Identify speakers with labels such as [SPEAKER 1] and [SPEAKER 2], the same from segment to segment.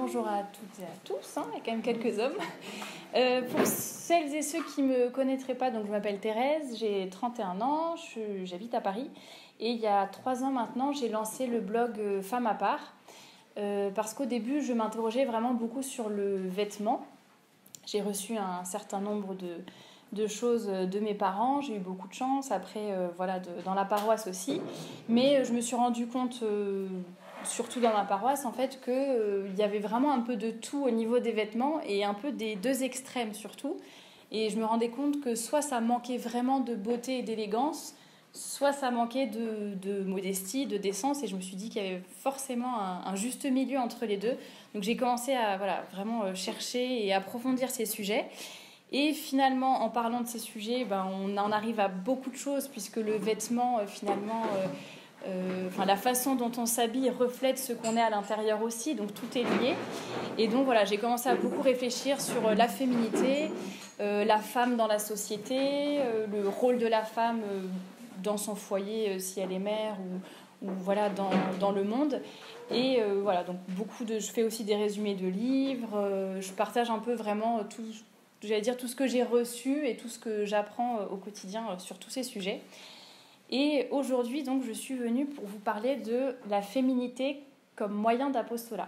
[SPEAKER 1] bonjour à toutes et à tous, il y a quand même quelques hommes. Pour celles et ceux qui ne me connaîtraient pas, donc je m'appelle Thérèse, j'ai 31 ans, j'habite à Paris. Et il y a 3 ans maintenant, j'ai lancé le blog Femme à part. Parce qu'au début, je m'interrogeais vraiment beaucoup sur le vêtement. J'ai reçu un certain nombre de choses de mes parents, j'ai eu beaucoup de chance, après dans la paroisse aussi. Mais je me suis rendu compte, surtout dans ma paroisse, en fait, qu'il y avait vraiment un peu de tout au niveau des vêtements et un peu des deux extrêmes surtout. Et je me rendais compte que soit ça manquait vraiment de beauté et d'élégance, soit ça manquait de modestie, de décence, et je me suis dit qu'il y avait forcément un juste milieu entre les deux. Donc j'ai commencé à vraiment chercher et approfondir ces sujets. Et finalement, en parlant de ces sujets, on en arrive à beaucoup de choses, puisque le vêtement, la façon dont on s'habille reflète ce qu'on est à l'intérieur aussi, donc tout est lié. Et donc voilà, j'ai commencé à beaucoup réfléchir sur la féminité, la femme dans la société, le rôle de la femme dans son foyer, si elle est mère, ou dans le monde. Et donc je fais aussi des résumés de livres, je partage un peu vraiment tout ce que j'ai reçu et tout ce que j'apprends au quotidien sur tous ces sujets. Et aujourd'hui, donc, je suis venue pour vous parler de la féminité comme moyen d'apostolat.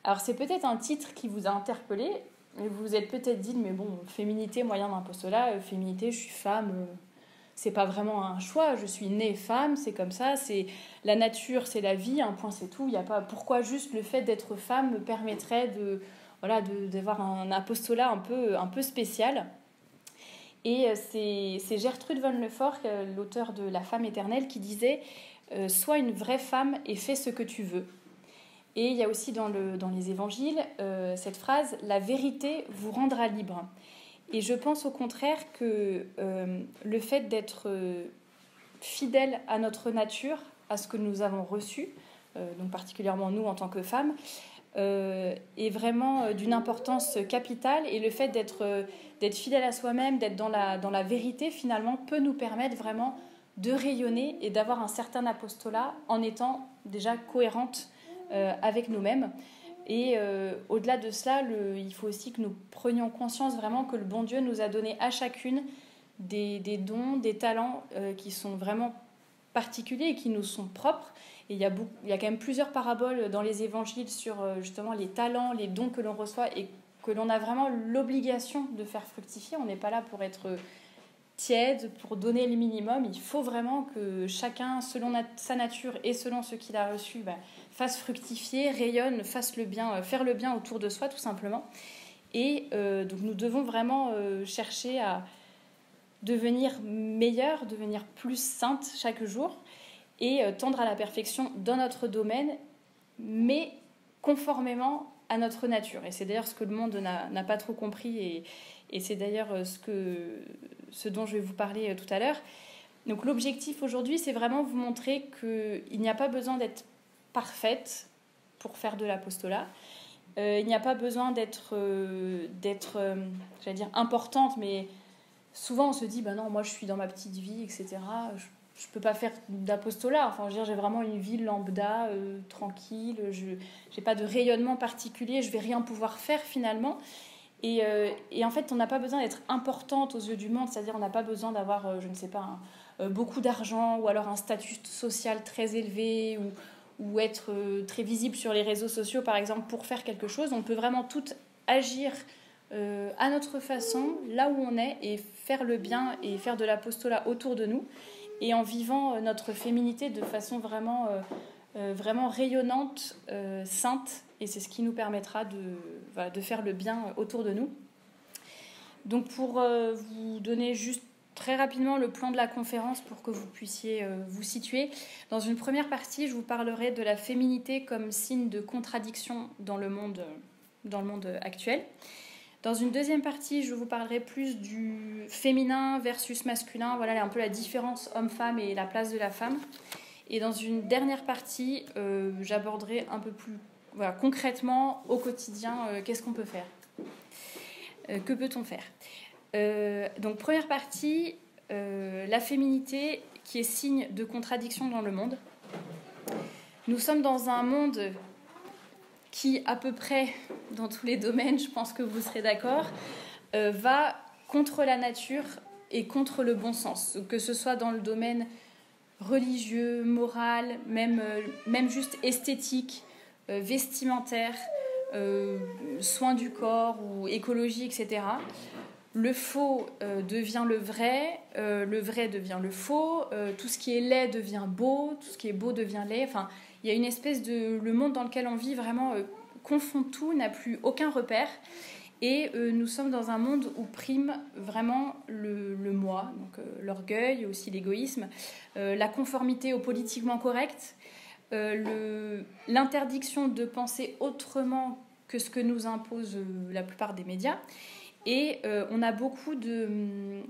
[SPEAKER 1] Alors, c'est peut-être un titre qui vous a interpellé, et vous vous êtes peut-être dit, mais bon, féminité, moyen d'apostolat, féminité, je suis femme, c'est pas vraiment un choix, je suis née femme, c'est comme ça, c'est la nature, c'est la vie, un point, c'est tout. Il y a pas pourquoi juste le fait d'être femme me permettrait d'avoir un apostolat un peu spécial. Et c'est Gertrude von Lefort, l'auteur de La femme éternelle, qui disait « Sois une vraie femme et fais ce que tu veux ». Et il y a aussi dans les évangiles cette phrase « La vérité vous rendra libre ». Et je pense au contraire que le fait d'être fidèle à notre nature, à ce que nous avons reçu, donc particulièrement nous en tant que femmes, est vraiment d'une importance capitale, et le fait d'être fidèle à soi-même, d'être dans la vérité finalement, peut nous permettre vraiment de rayonner et d'avoir un certain apostolat en étant déjà cohérente avec nous-mêmes. Et au-delà de cela, il faut aussi que nous prenions conscience vraiment que le bon Dieu nous a donné à chacune des dons, des talents qui sont vraiment particuliers et qui nous sont propres. Et il y a quand même plusieurs paraboles dans les évangiles sur justement les talents, les dons que l'on reçoit et que l'on a vraiment l'obligation de faire fructifier. On n'est pas là pour être tiède, pour donner le minimum. Il faut vraiment que chacun, selon sa nature et selon ce qu'il a reçu, fasse fructifier, rayonne, fasse le bien, faire le bien autour de soi tout simplement. Et donc nous devons vraiment chercher à devenir meilleure, devenir plus sainte chaque jour, et tendre à la perfection dans notre domaine, mais conformément à notre nature. Et c'est d'ailleurs ce que le monde n'a pas trop compris, et c'est d'ailleurs ce dont je vais vous parler tout à l'heure. Donc l'objectif aujourd'hui, c'est vraiment vous montrer qu'il n'y a pas besoin d'être parfaite pour faire de l'apostolat. Il n'y a pas besoin d'être importante, mais souvent on se dit, non, moi je suis dans ma petite vie, etc., je peux pas faire d'apostolat. Enfin, j'ai vraiment une vie lambda, tranquille. Je n'ai pas de rayonnement particulier. Je vais rien pouvoir faire finalement. Et en fait, on n'a pas besoin d'être importante aux yeux du monde. C'est-à-dire, on n'a pas besoin d'avoir, beaucoup d'argent, ou alors un statut social très élevé, ou être très visible sur les réseaux sociaux, par exemple, pour faire quelque chose. On peut vraiment toutes agir à notre façon, là où on est, et faire le bien et faire de l'apostolat autour de nous, et en vivant notre féminité de façon vraiment rayonnante, sainte, et c'est ce qui nous permettra de faire le bien autour de nous. Donc pour vous donner juste très rapidement le plan de la conférence pour que vous puissiez vous situer, dans une première partie, je vous parlerai de la féminité comme signe de contradiction dans le monde actuel. Dans une deuxième partie, je vous parlerai plus du féminin versus masculin, voilà un peu la différence homme-femme et la place de la femme. Et dans une dernière partie, j'aborderai un peu plus concrètement au quotidien, qu'est-ce qu'on peut faire, que peut-on faire. Donc première partie, la féminité qui est signe de contradiction dans le monde. Nous sommes dans un monde qui, à peu près dans tous les domaines, je pense que vous serez d'accord, va contre la nature et contre le bon sens, que ce soit dans le domaine religieux, moral, même juste esthétique, vestimentaire, soins du corps ou écologie, etc. Le faux devient le vrai devient le faux, tout ce qui est laid devient beau, tout ce qui est beau devient laid. Enfin, il y a une espèce de... Le monde dans lequel on vit vraiment confond tout, n'a plus aucun repère. Et nous sommes dans un monde où prime vraiment le moi, donc l'orgueil, aussi l'égoïsme, la conformité au politiquement correct, l'interdiction de penser autrement que ce que nous imposent la plupart des médias. Et on a beaucoup de...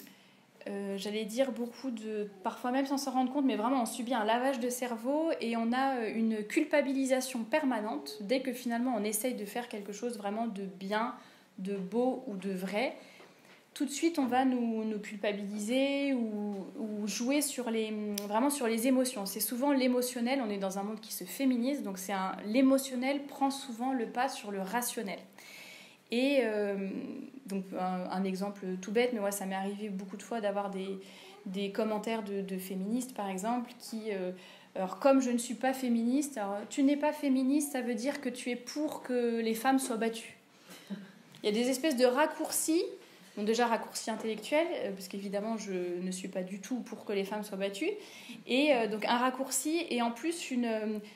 [SPEAKER 1] parfois même sans s'en rendre compte, mais vraiment on subit un lavage de cerveau et on a une culpabilisation permanente dès que finalement on essaye de faire quelque chose vraiment de bien, de beau ou de vrai. Tout de suite on va nous culpabiliser ou jouer vraiment sur les émotions. C'est souvent l'émotionnel, on est dans un monde qui se féminise, donc l'émotionnel prend souvent le pas sur le rationnel. Et donc un exemple tout bête, mais moi ça m'est arrivé beaucoup de fois d'avoir des commentaires de féministes par exemple qui alors comme je ne suis pas féministe, alors tu n'es pas féministe, ça veut dire que tu es pour que les femmes soient battues. Il y a des espèces de raccourcis, donc déjà raccourcis intellectuels, parce qu'évidemment je ne suis pas du tout pour que les femmes soient battues, et donc un raccourci, et en plus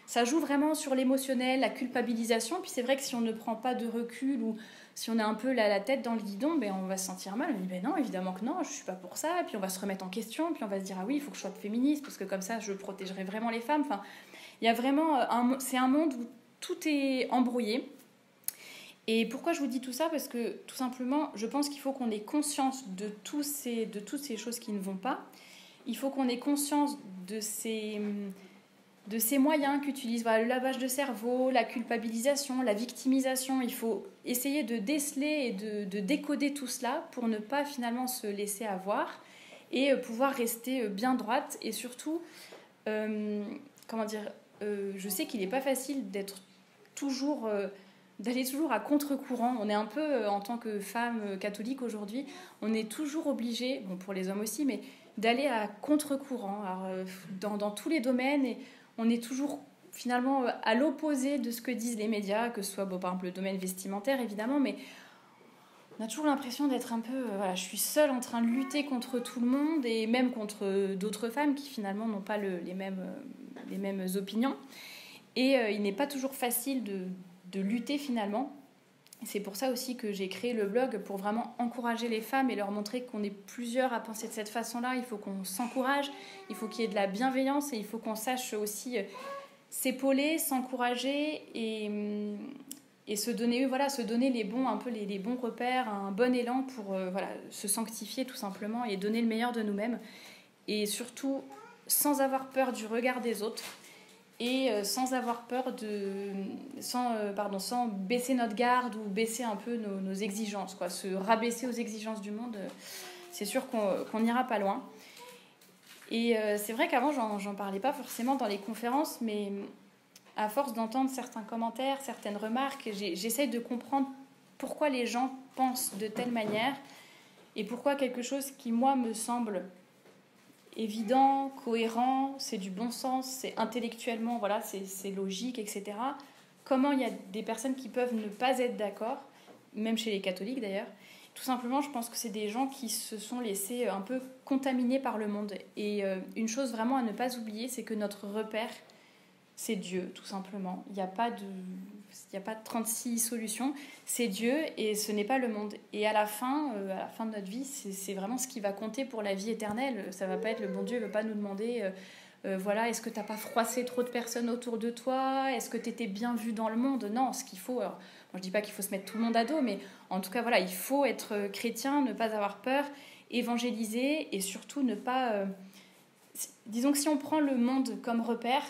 [SPEAKER 1] ça joue vraiment sur l'émotionnel, la culpabilisation. Puis c'est vrai que si on ne prend pas de recul ou si on a un peu la tête dans le guidon, ben on va se sentir mal. On dit ben non, évidemment que non, je suis pas pour ça. Et puis on va se remettre en question, puis on va se dire ah oui, il faut que je sois féministe parce que comme ça je protégerai vraiment les femmes. Enfin, il y a vraiment c'est un monde où tout est embrouillé. Et pourquoi je vous dis tout ça? Parce que tout simplement, je pense qu'il faut qu'on ait conscience de toutes ces choses qui ne vont pas. Il faut qu'on ait conscience de ces moyens qu'utilisent le lavage de cerveau, la culpabilisation, la victimisation. Il faut essayer de déceler et de décoder tout cela pour ne pas finalement se laisser avoir et pouvoir rester bien droite. Et surtout, je sais qu'il n'est pas facile d'aller toujours à contre-courant. On est un peu, en tant que femme catholique aujourd'hui, on est toujours obligé, bon pour les hommes aussi, mais d'aller à contre-courant dans tous les domaines. Et on est toujours finalement à l'opposé de ce que disent les médias, que ce soit par exemple le domaine vestimentaire évidemment, mais on a toujours l'impression d'être un peu... je suis seule en train de lutter contre tout le monde et même contre d'autres femmes qui finalement n'ont pas les mêmes opinions. Et il n'est pas toujours facile de lutter finalement. C'est pour ça aussi que j'ai créé le blog, pour vraiment encourager les femmes et leur montrer qu'on est plusieurs à penser de cette façon-là. Il faut qu'on s'encourage, il faut qu'il y ait de la bienveillance et il faut qu'on sache aussi s'épauler, s'encourager et se donner les bons repères, un bon élan pour se sanctifier tout simplement et donner le meilleur de nous-mêmes. Et surtout, sans avoir peur du regard des autres. Et sans avoir peur sans baisser notre garde ou baisser un peu nos exigences, quoi. Se rabaisser aux exigences du monde, c'est sûr qu'on n'ira pas loin. Et c'est vrai qu'avant, j'en parlais pas forcément dans les conférences, mais à force d'entendre certains commentaires, certaines remarques, j'essaye de comprendre pourquoi les gens pensent de telle manière et pourquoi quelque chose qui, moi, me semble évident, cohérent, c'est du bon sens, c'est intellectuellement, c'est logique, etc. Comment il y a des personnes qui peuvent ne pas être d'accord, même chez les catholiques d'ailleurs. Tout simplement, je pense que c'est des gens qui se sont laissés un peu contaminés par le monde. Et une chose vraiment à ne pas oublier, c'est que notre repère, c'est Dieu, tout simplement. Il n'y a pas de 36 solutions. C'est Dieu et ce n'est pas le monde. Et à la fin de notre vie, c'est vraiment ce qui va compter pour la vie éternelle. Ça ne va pas être le bon Dieu, il ne va pas nous demander est-ce que tu n'as pas froissé trop de personnes autour de toi? Est-ce que tu étais bien vu dans le monde? Non, ce qu'il faut... Alors, moi, je ne dis pas qu'il faut se mettre tout le monde à dos, mais en tout cas, il faut être chrétien, ne pas avoir peur, évangéliser et surtout ne pas... disons que si on prend le monde comme repère,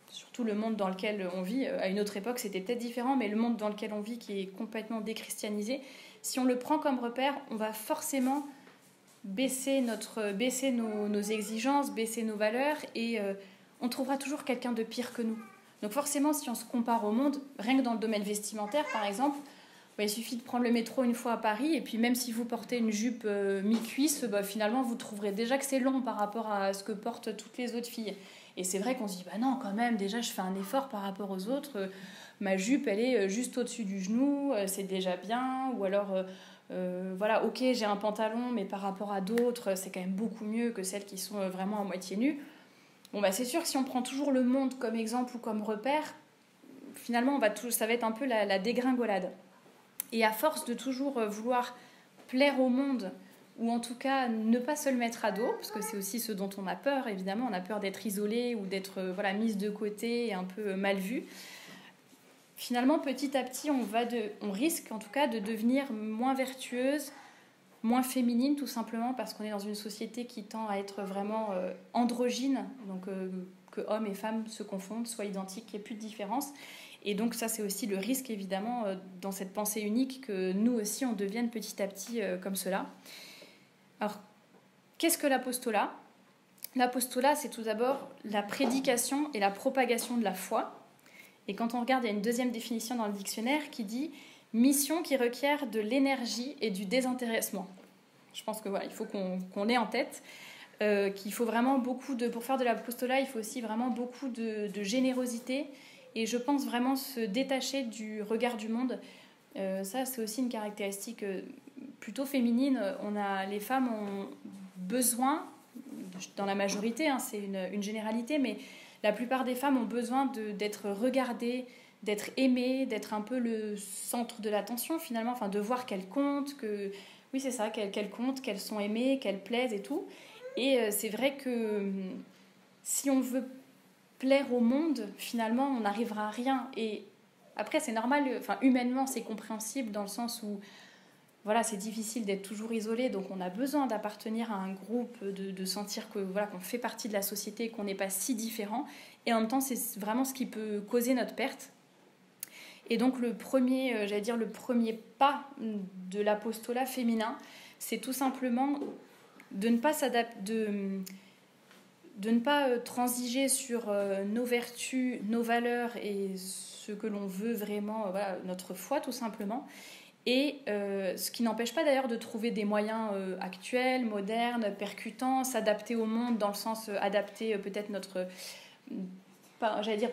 [SPEAKER 1] surtout le monde dans lequel on vit, à une autre époque c'était peut-être différent, mais le monde dans lequel on vit qui est complètement déchristianisé, si on le prend comme repère, on va forcément baisser nos exigences, baisser nos valeurs, et on trouvera toujours quelqu'un de pire que nous. Donc forcément, si on se compare au monde, rien que dans le domaine vestimentaire, par exemple, il suffit de prendre le métro une fois à Paris, et puis même si vous portez une jupe mi-cuisse, finalement, vous trouverez déjà que c'est long par rapport à ce que portent toutes les autres filles. Et c'est vrai qu'on se dit, non, quand même, déjà, je fais un effort par rapport aux autres. Ma jupe, elle est juste au-dessus du genou, c'est déjà bien. Ou alors, voilà, ok, j'ai un pantalon, mais par rapport à d'autres, c'est quand même beaucoup mieux que celles qui sont vraiment à moitié nues. Bon, c'est sûr que si on prend toujours le monde comme exemple ou comme repère, finalement, ça va être un peu la dégringolade. Et à force de toujours vouloir plaire au monde, ou en tout cas ne pas se le mettre à dos, parce que c'est aussi ce dont on a peur, évidemment, on a peur d'être isolé ou d'être mise de côté et un peu mal vue. Finalement, petit à petit, on risque en tout cas de devenir moins vertueuse, moins féminine, tout simplement parce qu'on est dans une société qui tend à être vraiment androgyne, donc que hommes et femmes se confondent, soient identiques, qu'il n'y ait plus de différence. Et donc ça, c'est aussi le risque, évidemment, dans cette pensée unique, que nous aussi, on devienne petit à petit comme cela. Alors, qu'est-ce que l'apostolat ? L'apostolat, c'est tout d'abord la prédication et la propagation de la foi. Et quand on regarde, il y a une deuxième définition dans le dictionnaire qui dit « mission qui requiert de l'énergie et du désintéressement ». Je pense que il faut qu'on ait en tête qu'il faut vraiment pour faire de l'apostolat, il faut aussi vraiment beaucoup de générosité. Et je pense vraiment se détacher du regard du monde. Ça, c'est aussi une caractéristique plutôt féminine. Les femmes ont besoin, dans la majorité, c'est une généralité, mais la plupart des femmes ont besoin d'être regardées, d'être aimées, d'être un peu le centre de l'attention finalement, de voir qu'elles comptent, oui c'est ça, qu'elles comptent, qu'elles sont aimées, qu'elles plaisent et tout. Et c'est vrai que si on veut plaire au monde, finalement, on n'arrivera à rien. Et après, c'est normal, humainement, c'est compréhensible dans le sens où, c'est difficile d'être toujours isolé, donc on a besoin d'appartenir à un groupe, de sentir qu'on fait partie de la société, qu'on n'est pas si différent. Et en même temps, c'est vraiment ce qui peut causer notre perte. Et donc, le premier pas de l'apostolat féminin, c'est tout simplement de ne pas s'adapter, de ne pas transiger sur nos vertus, nos valeurs et ce que l'on veut vraiment, notre foi tout simplement. Et ce qui n'empêche pas d'ailleurs de trouver des moyens actuels, modernes, percutants, s'adapter au monde dans le sens adapter peut-être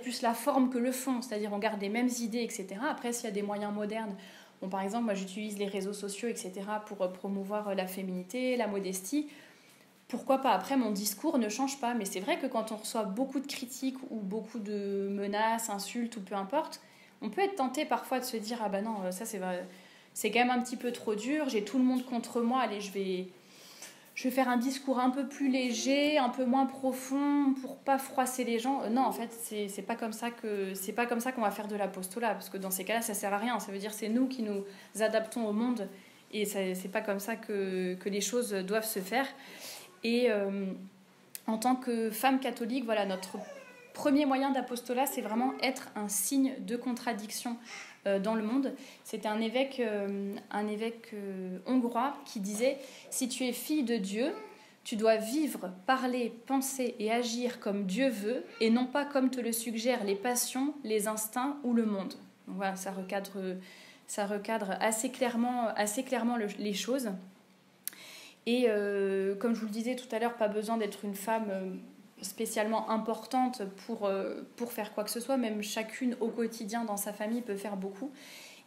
[SPEAKER 1] plus la forme que le fond, c'est-à-dire on garde les mêmes idées, etc. Après, s'il y a des moyens modernes, par exemple, moi j'utilise les réseaux sociaux, etc. pour promouvoir la féminité, la modestie. Pourquoi pas ? Après, mon discours ne change pas. Mais c'est vrai que quand on reçoit beaucoup de critiques ou beaucoup de menaces, insultes ou peu importe, on peut être tenté parfois de se dire « Ah non, ça c'est quand même un petit peu trop dur, j'ai tout le monde contre moi, allez, je vais faire un discours un peu plus léger, un peu moins profond pour pas froisser les gens. » Non, en fait, c'est pas comme ça qu'on va faire de l'apostolat, parce que dans ces cas-là, ça sert à rien. Ça veut dire que c'est nous qui nous adaptons au monde, et c'est pas comme ça que les choses doivent se faire. Et en tant que femme catholique, notre premier moyen d'apostolat, c'est vraiment être un signe de contradiction dans le monde. C'était un évêque hongrois qui disait « Si tu es fille de Dieu, tu dois vivre, parler, penser et agir comme Dieu veut, et non pas comme te le suggèrent les passions, les instincts ou le monde. » Donc voilà, ça recadre assez clairement les choses. Et comme je vous le disais tout à l'heure, pas besoin d'être une femme spécialement importante pour faire quoi que ce soit. Même chacune au quotidien dans sa famille peut faire beaucoup.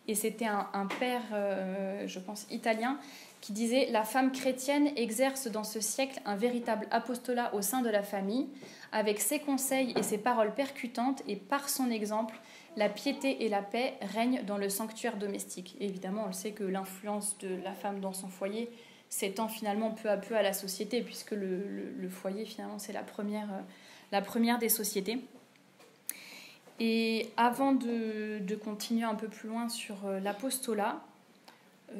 [SPEAKER 1] Et c'était un père, je pense, italien, qui disait « La femme chrétienne exerce dans ce siècle un véritable apostolat au sein de la famille, avec ses conseils et ses paroles percutantes, et par son exemple, la piété et la paix règnent dans le sanctuaire domestique. » Et évidemment, on le sait que l'influence de la femme dans son foyer s'étend finalement peu à peu à la société, puisque le foyer, finalement, c'est la première des sociétés. Et avant de continuer un peu plus loin sur l'apostolat,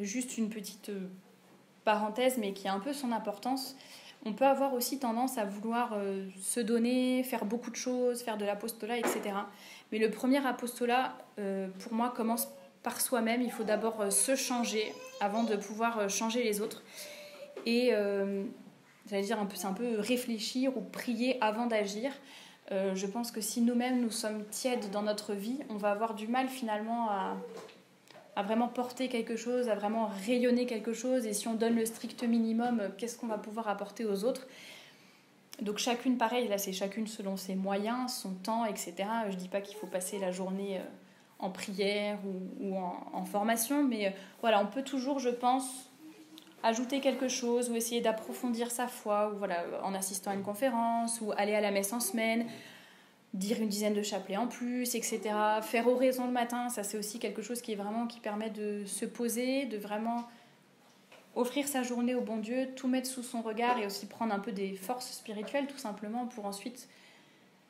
[SPEAKER 1] juste une petite parenthèse, mais qui a un peu son importance, on peut avoir aussi tendance à vouloir se donner, faire beaucoup de choses, faire de l'apostolat, etc. Mais le premier apostolat, pour moi, commence par soi-même. Il faut d'abord se changer avant de pouvoir changer les autres. Et c'est un peu réfléchir ou prier avant d'agir. Je pense que si nous-mêmes nous sommes tièdes dans notre vie, on va avoir du mal finalement à vraiment porter quelque chose, à vraiment rayonner quelque chose. Et si on donne le strict minimum, qu'est-ce qu'on va pouvoir apporter aux autres? Donc chacune pareil, là c'est chacune selon ses moyens, son temps, etc. Je dis pas qu'il faut passer la journée en prière ou en formation, mais voilà, on peut toujours, je pense, ajouter quelque chose ou essayer d'approfondir sa foi, ou voilà, en assistant à une conférence, ou aller à la messe en semaine, dire une dizaine de chapelets en plus, etc. Faire oraison le matin, ça c'est aussi quelque chose qui permet de se poser, de vraiment offrir sa journée au bon Dieu, tout mettre sous son regard et aussi prendre un peu des forces spirituelles tout simplement pour ensuite,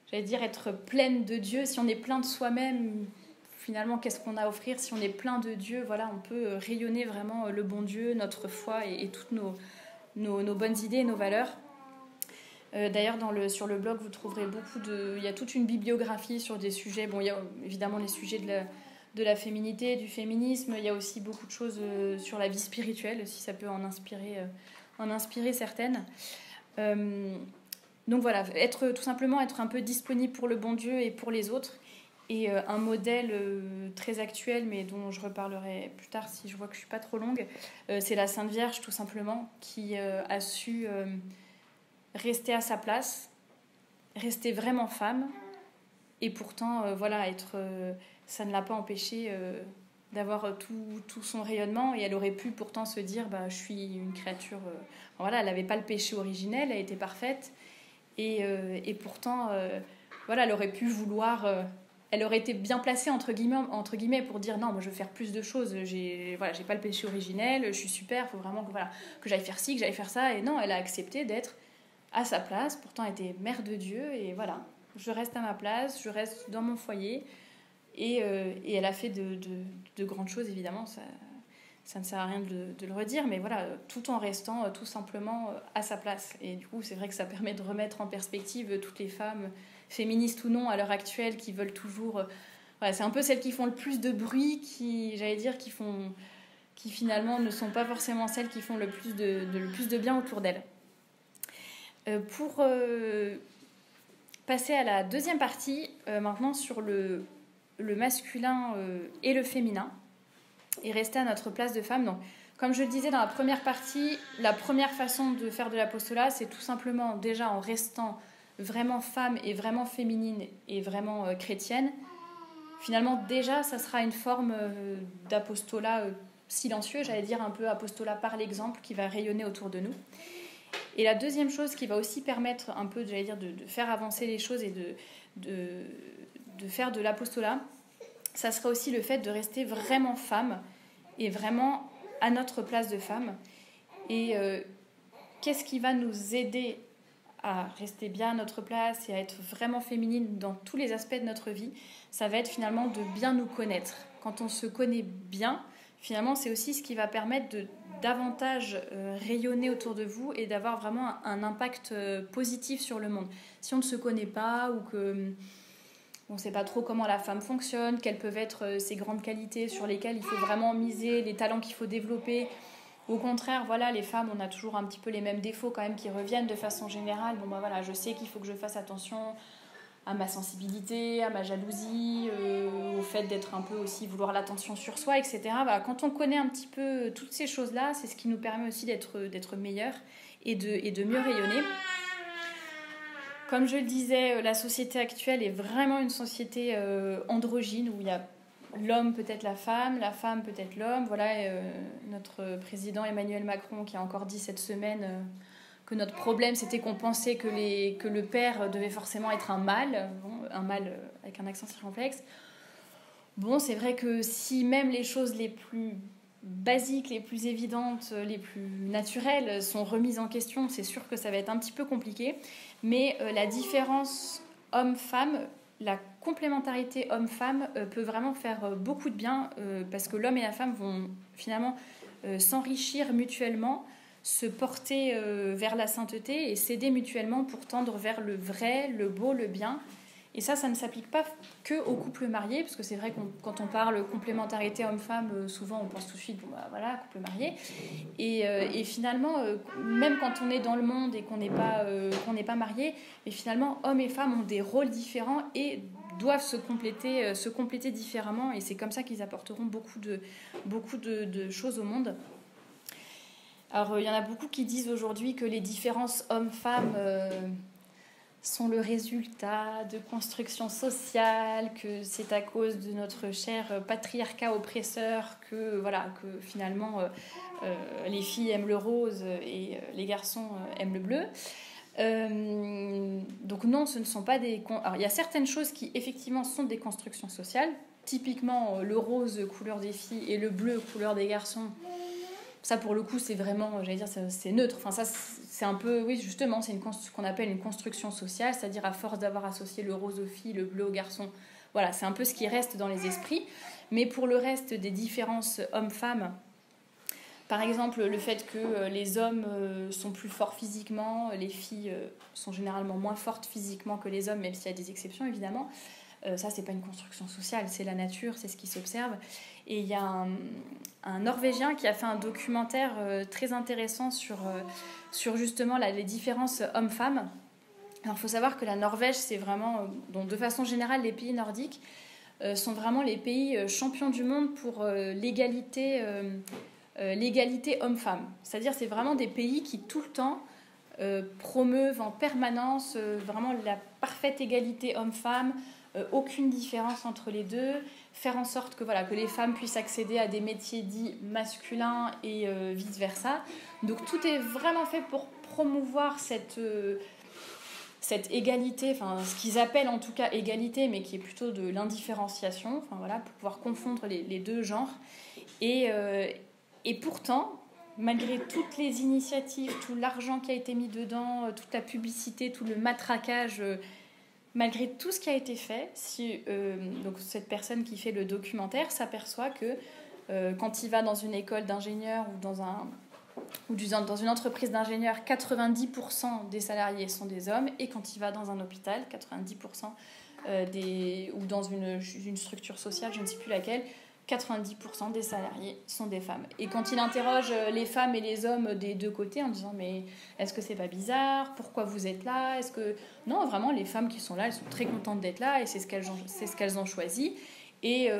[SPEAKER 1] j'allais dire, être pleine de Dieu. Si on est plein de soi-même, finalement, qu'est-ce qu'on a à offrir? Si on est plein de Dieu, voilà, on peut rayonner vraiment le bon Dieu, notre foi et toutes nos bonnes idées et nos valeurs. D'ailleurs, sur le blog, vous trouverez il y a toute une bibliographie sur des sujets. Bon, il y a évidemment les sujets de la féminité, du féminisme. Il y a aussi beaucoup de choses sur la vie spirituelle, si ça peut en inspirer certaines. Donc voilà, tout simplement être un peu disponible pour le bon Dieu et pour les autres. Et un modèle très actuel, mais dont je reparlerai plus tard si je vois que je ne suis pas trop longue, c'est la Sainte Vierge, tout simplement, qui a su rester à sa place, rester vraiment femme, et pourtant, voilà, ça ne l'a pas empêché d'avoir tout son rayonnement, et elle aurait pu pourtant se dire, je suis une créature... voilà, elle n'avait pas le péché originel, elle était parfaite, et pourtant, voilà, elle aurait pu vouloir... elle aurait été bien placée, entre guillemets, pour dire, non, moi je veux faire plus de choses, j'ai pas le péché originel, je suis super, il faut vraiment que j'aille faire ci, que j'aille faire ça, et non, elle a accepté d'être à sa place, pourtant elle était mère de Dieu, et voilà, je reste à ma place, je reste dans mon foyer, et elle a fait de grandes choses, évidemment, ça ne sert à rien de le redire, mais voilà, tout en restant tout simplement à sa place. Et du coup, c'est vrai que ça permet de remettre en perspective toutes les femmes, féministes ou non, à l'heure actuelle, qui veulent toujours... voilà, c'est un peu celles qui font le plus de bruit, qui finalement ne sont pas forcément celles qui font le plus de bien autour d'elles. Pour passer à la deuxième partie, maintenant sur le masculin et le féminin, et rester à notre place de femme. Donc, comme je le disais dans la première partie, la première façon de faire de l'apostolat, c'est tout simplement déjà en restant vraiment femme et vraiment féminine et vraiment chrétienne. Finalement, déjà, ça sera une forme d'apostolat silencieux, j'allais dire un peu apostolat par l'exemple, qui va rayonner autour de nous. Et la deuxième chose qui va aussi permettre un peu, j'allais dire, de faire avancer les choses et de faire de l'apostolat, ça sera aussi le fait de rester vraiment femme et vraiment à notre place de femme. Et qu'est-ce qui va nous aider à rester bien à notre place et à être vraiment féminine dans tous les aspects de notre vie? Ça va être finalement de bien nous connaître. Quand on se connaît bien, finalement, c'est aussi ce qui va permettre de davantage rayonner autour de vous et d'avoir vraiment un impact positif sur le monde. Si on ne se connaît pas ou que on ne sait pas trop comment la femme fonctionne, quelles peuvent être ses grandes qualités sur lesquelles il faut vraiment miser, les talents qu'il faut développer. Au contraire, voilà, les femmes, on a toujours un petit peu les mêmes défauts quand même qui reviennent de façon générale. Bon, voilà, je sais qu'il faut que je fasse attention à ma sensibilité, à ma jalousie, au fait d'être un peu aussi vouloir l'attention sur soi, etc. Voilà, quand on connaît un petit peu toutes ces choses-là, c'est ce qui nous permet aussi d'être meilleurs et de mieux rayonner. Comme je le disais, la société actuelle est vraiment une société androgyne où il y a l'homme peut-être la femme peut-être l'homme. Voilà, notre président Emmanuel Macron qui a encore dit cette semaine que notre problème c'était qu'on pensait que le père devait forcément être un mâle, un mâle avec un accent circonflexe. Bon, c'est vrai que si même les choses les plus basiques, les plus évidentes, les plus naturelles sont remises en question, c'est sûr que ça va être un petit peu compliqué. Mais la différence homme-femme, la complémentarité homme-femme peut vraiment faire beaucoup de bien parce que l'homme et la femme vont finalement s'enrichir mutuellement, se porter vers la sainteté et s'aider mutuellement pour tendre vers le vrai, le beau, le bien. Et ça ne s'applique pas que aux couples mariés, parce que c'est vrai que quand on parle complémentarité homme-femme, souvent on pense tout de suite, bon bah voilà, couple marié. Et finalement, même quand on est dans le monde et qu'on n'est pas marié, mais finalement, hommes et femmes ont des rôles différents et doivent se compléter différemment. Et c'est comme ça qu'ils apporteront beaucoup de choses au monde. Alors, il y en a beaucoup qui disent aujourd'hui que les différences hommes-femmes sont le résultat de construction sociale, que c'est à cause de notre cher patriarcat oppresseur que finalement les filles aiment le rose et les garçons aiment le bleu. Donc non, ce ne sont pas des... Alors, il y a certaines choses qui effectivement sont des constructions sociales. Typiquement, le rose couleur des filles et le bleu couleur des garçons. Ça, pour le coup, c'est vraiment, c'est neutre. Enfin, ça, c'est un peu, oui, justement, c'est ce qu'on appelle une construction sociale, c'est-à-dire à force d'avoir associé le rose aux filles, le bleu aux garçons. Voilà, c'est un peu ce qui reste dans les esprits. Mais pour le reste des différences hommes-femmes, par exemple, le fait que les hommes sont plus forts physiquement, les filles sont généralement moins fortes physiquement que les hommes, même s'il y a des exceptions, évidemment. Ça, c'est pas une construction sociale, c'est la nature, c'est ce qui s'observe. Et il y a un Norvégien qui a fait un documentaire très intéressant sur justement les différences hommes-femmes. Alors, il faut savoir que la Norvège, c'est vraiment, donc de façon générale, les pays nordiques sont vraiment les pays champions du monde pour l'égalité homme-femme. C'est-à-dire, c'est vraiment des pays qui, tout le temps, promeuvent en permanence vraiment la parfaite égalité homme-femme, aucune différence entre les deux, faire en sorte que les femmes puissent accéder à des métiers dits masculins et vice-versa. Donc tout est vraiment fait pour promouvoir cette égalité, enfin ce qu'ils appellent en tout cas égalité, mais qui est plutôt de l'indifférenciation, pour pouvoir confondre les deux genres. Et pourtant, malgré toutes les initiatives, tout l'argent qui a été mis dedans, toute la publicité, tout le matraquage... Malgré tout ce qui a été fait, donc cette personne qui fait le documentaire s'aperçoit que quand il va dans une école d'ingénieur ou dans une entreprise d'ingénieurs, 90% des salariés sont des hommes, et quand il va dans un hôpital, 90% ou dans une structure sociale, je ne sais plus laquelle, 90% des salariés sont des femmes. Et quand il interroge les femmes et les hommes des deux côtés en disant mais est-ce que c'est pas bizarre? Pourquoi vous êtes là? Non, vraiment, les femmes qui sont là, elles sont très contentes d'être là et c'est ce qu'elles ont choisi. Et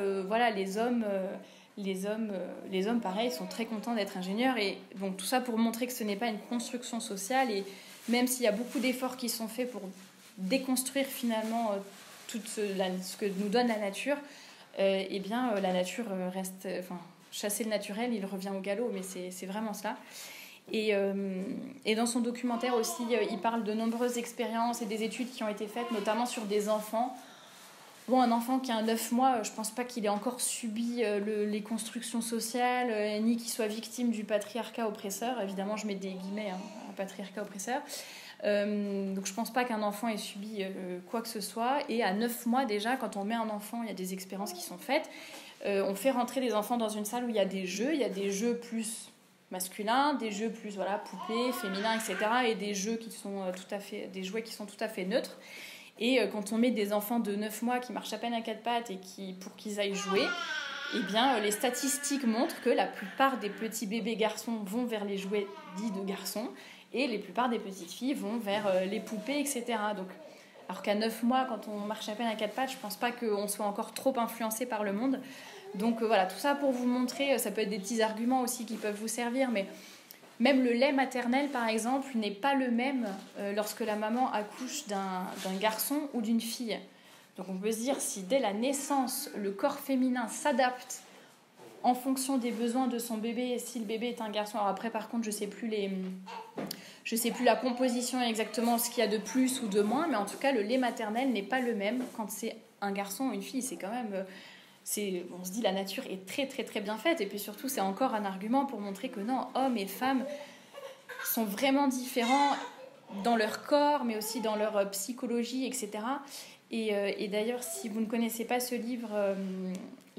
[SPEAKER 1] les hommes, pareil, sont très contents d'être ingénieurs. Et donc tout ça pour montrer que ce n'est pas une construction sociale. Et même s'il y a beaucoup d'efforts qui sont faits pour déconstruire finalement tout ce que nous donne la nature, la nature reste... chasser le naturel, il revient au galop, mais c'est vraiment ça. Et dans son documentaire aussi, il parle de nombreuses expériences et des études qui ont été faites, notamment sur des enfants. Bon, un enfant qui a 9 mois, je ne pense pas qu'il ait encore subi les constructions sociales, ni qu'il soit victime du patriarcat oppresseur. Évidemment, je mets des guillemets, un patriarcat oppresseur. Donc je pense pas qu'un enfant ait subi quoi que ce soit. Et à 9 mois déjà, quand on met un enfant, il y a des expériences qui sont faites. On fait rentrer des enfants dans une salle où il y a des jeux plus masculins, des jeux plus poupées, féminins, etc. Et des jeux qui sont des jouets qui sont tout à fait neutres. Et quand on met des enfants de 9 mois qui marchent à peine à 4 pattes et pour qu'ils aillent jouer, les statistiques montrent que la plupart des petits bébés garçons vont vers les jouets dits de garçons. Et la plupart des petites filles vont vers les poupées, etc. Donc, alors qu'à 9 mois, quand on marche à peine à 4 pattes, je ne pense pas qu'on soit encore trop influencé par le monde. Donc tout ça pour vous montrer, ça peut être des petits arguments aussi qui peuvent vous servir, mais même le lait maternel, par exemple, n'est pas le même lorsque la maman accouche d'un garçon ou d'une fille. Donc on peut se dire, si dès la naissance, le corps féminin s'adapte en fonction des besoins de son bébé, si le bébé est un garçon. Alors après, par contre, je sais plus la composition exactement, ce qu'il y a de plus ou de moins, mais en tout cas, le lait maternel n'est pas le même quand c'est un garçon ou une fille. C'est quand même... on se dit, la nature est très, très, très bien faite. Et puis surtout, c'est encore un argument pour montrer que non, hommes et femmes sont vraiment différents dans leur corps, mais aussi dans leur psychologie, etc. Et d'ailleurs, si vous ne connaissez pas ce livre...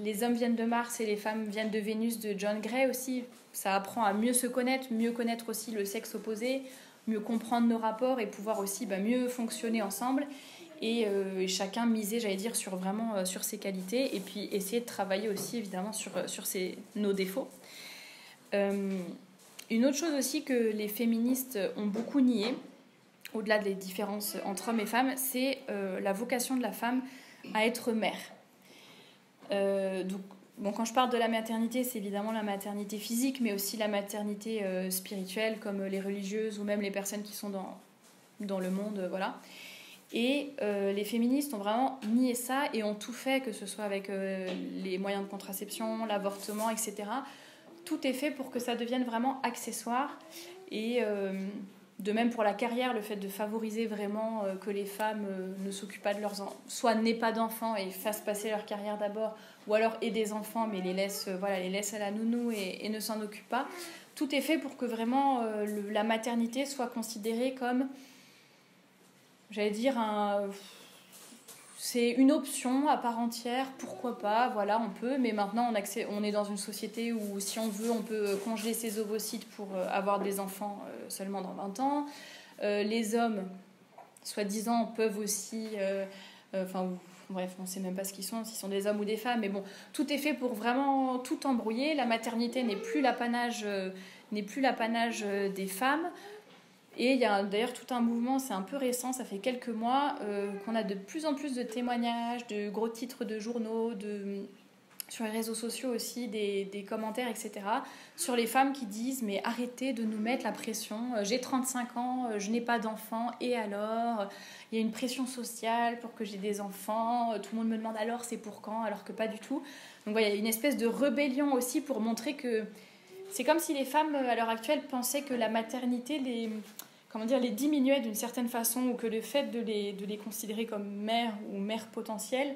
[SPEAKER 1] Les hommes viennent de Mars et les femmes viennent de Vénus de John Gray aussi. Ça apprend à mieux se connaître, mieux connaître aussi le sexe opposé, mieux comprendre nos rapports et pouvoir aussi mieux fonctionner ensemble. et chacun miser, j'allais dire, sur ses qualités et puis essayer de travailler aussi évidemment sur nos défauts. Une autre chose aussi que les féministes ont beaucoup nié, au-delà des différences entre hommes et femmes, c'est la vocation de la femme à être mère. Donc, quand je parle de la maternité, c'est évidemment la maternité physique, mais aussi la maternité spirituelle, comme les religieuses ou même les personnes qui sont dans le monde, voilà. Et les féministes ont vraiment nié ça et ont tout fait, que ce soit avec les moyens de contraception, l'avortement, etc. Tout est fait pour que ça devienne vraiment accessoire. Et de même pour la carrière, le fait de favoriser vraiment que les femmes ne s'occupent pas de leurs enfants, soit n'aient pas d'enfants et fassent passer leur carrière d'abord, ou alors aient des enfants mais les laissent à la nounou et ne s'en occupent pas. Tout est fait pour que vraiment la maternité soit considérée comme, j'allais dire, c'est une option à part entière, pourquoi pas, voilà, on peut, mais maintenant on est dans une société où si on veut, on peut congeler ses ovocytes pour avoir des enfants seulement dans 20 ans. Les hommes, soi-disant, peuvent aussi... bref, on ne sait même pas ce qu'ils sont, s'ils sont des hommes ou des femmes, mais bon, tout est fait pour vraiment tout embrouiller. La maternité n'est plus l'apanage des femmes. Et il y a d'ailleurs tout un mouvement, c'est un peu récent, ça fait quelques mois, qu'on a de plus en plus de témoignages, de gros titres de journaux, sur les réseaux sociaux aussi, des commentaires, etc., sur les femmes qui disent « mais arrêtez de nous mettre la pression, j'ai 35 ans, je n'ai pas d'enfants, et alors il y a une pression sociale pour que j'ai des enfants, tout le monde me demande alors c'est pour quand, alors que pas du tout ». Donc voilà, il y a une espèce de rébellion aussi pour montrer que c'est comme si les femmes à l'heure actuelle pensaient que la maternité les diminuait d'une certaine façon, ou que le fait de les considérer comme mères ou mères potentielles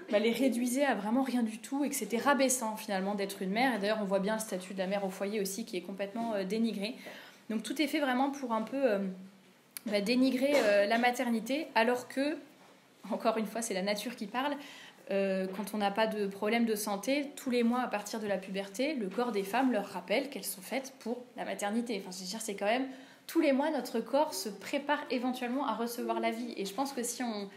[SPEAKER 1] les réduisait à vraiment rien du tout, et que c'était rabaissant finalement d'être une mère. Et d'ailleurs on voit bien le statut de la mère au foyer aussi qui est complètement dénigré. Donc tout est fait vraiment pour un peu dénigrer la maternité, alors que, encore une fois, c'est la nature qui parle. Quand on n'a pas de problème de santé, tous les mois à partir de la puberté, le corps des femmes leur rappelle qu'elles sont faites pour la maternité. Enfin, je veux dire, c'est quand même tous les mois notre corps se prépare éventuellement à recevoir la vie. Et je pense que si on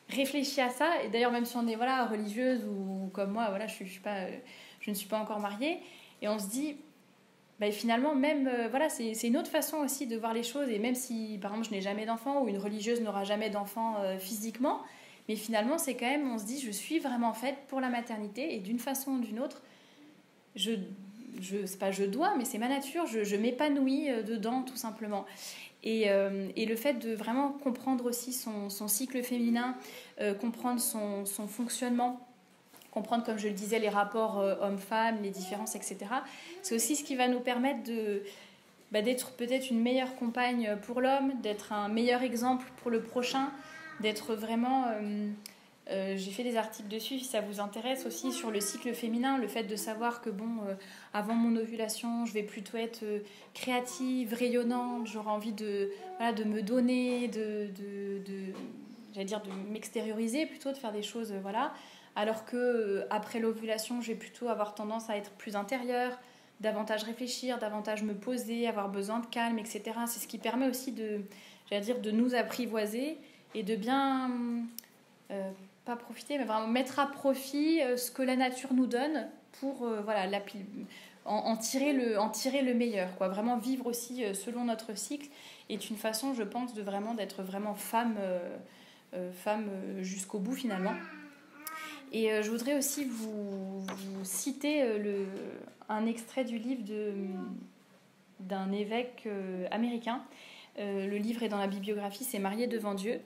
[SPEAKER 1] réfléchit à ça, et d'ailleurs même si on est religieuse ou comme moi, je ne suis pas encore mariée, et on se dit finalement même c'est une autre façon aussi de voir les choses. Et même si par exemple je n'ai jamais d'enfant, ou une religieuse n'aura jamais d'enfant physiquement, mais finalement c'est quand même, on se dit je suis vraiment faite pour la maternité, et d'une façon ou d'une autre c'est pas je dois, mais c'est ma nature, je m'épanouis dedans tout simplement. Et le fait de vraiment comprendre aussi son cycle féminin, comprendre son fonctionnement, comprendre, comme je le disais, les rapports hommes-femmes, les différences, etc. C'est aussi ce qui va nous permettre d'être peut-être une meilleure compagne pour l'homme, d'être un meilleur exemple pour le prochain, d'être vraiment... j'ai fait des articles dessus, si ça vous intéresse aussi, sur le cycle féminin, le fait de savoir que avant mon ovulation, je vais plutôt être créative, rayonnante, j'aurai envie de me donner, j'allais dire de m'extérioriser plutôt, de faire des choses, alors que après l'ovulation, je vais plutôt avoir tendance à être plus intérieure, davantage réfléchir, davantage me poser, avoir besoin de calme, etc. C'est ce qui permet aussi de nous apprivoiser et de bien... pas profiter, mais vraiment mettre à profit ce que la nature nous donne pour en tirer le meilleur, quoi. Vraiment vivre aussi selon notre cycle est une façon, je pense, d'être vraiment femme jusqu'au bout finalement. Et je voudrais aussi vous citer un extrait du livre d'un évêque américain. Le livre est dans la bibliographie, c'est Mariée devant Dieu,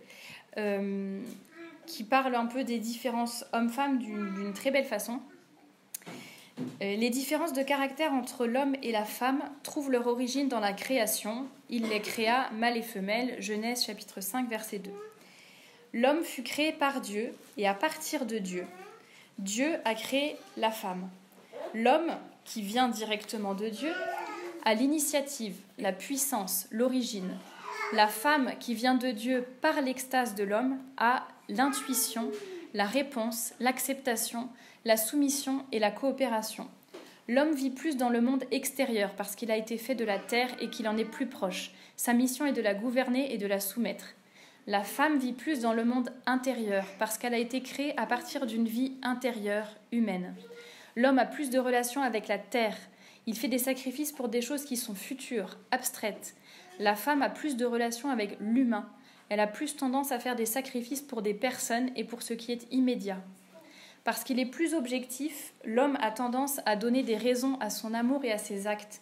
[SPEAKER 1] qui parle un peu des différences hommes-femmes d'une très belle façon. Les différences de caractère entre l'homme et la femme trouvent leur origine dans la création. Il les créa, mâle et femelle. Genèse chapitre 5, verset 2. L'homme fut créé par Dieu et à partir de Dieu. Dieu a créé la femme. L'homme, qui vient directement de Dieu, a l'initiative, la puissance, l'origine. La femme, qui vient de Dieu par l'extase de l'homme, a l'intuition, la réponse, l'acceptation, la soumission et la coopération. L'homme vit plus dans le monde extérieur parce qu'il a été fait de la terre et qu'il en est plus proche. Sa mission est de la gouverner et de la soumettre. La femme vit plus dans le monde intérieur parce qu'elle a été créée à partir d'une vie intérieure, humaine. L'homme a plus de relations avec la terre. Il fait des sacrifices pour des choses qui sont futures, abstraites. La femme a plus de relations avec l'humain. Elle a plus tendance à faire des sacrifices pour des personnes et pour ce qui est immédiat. Parce qu'il est plus objectif, l'homme a tendance à donner des raisons à son amour et à ses actes.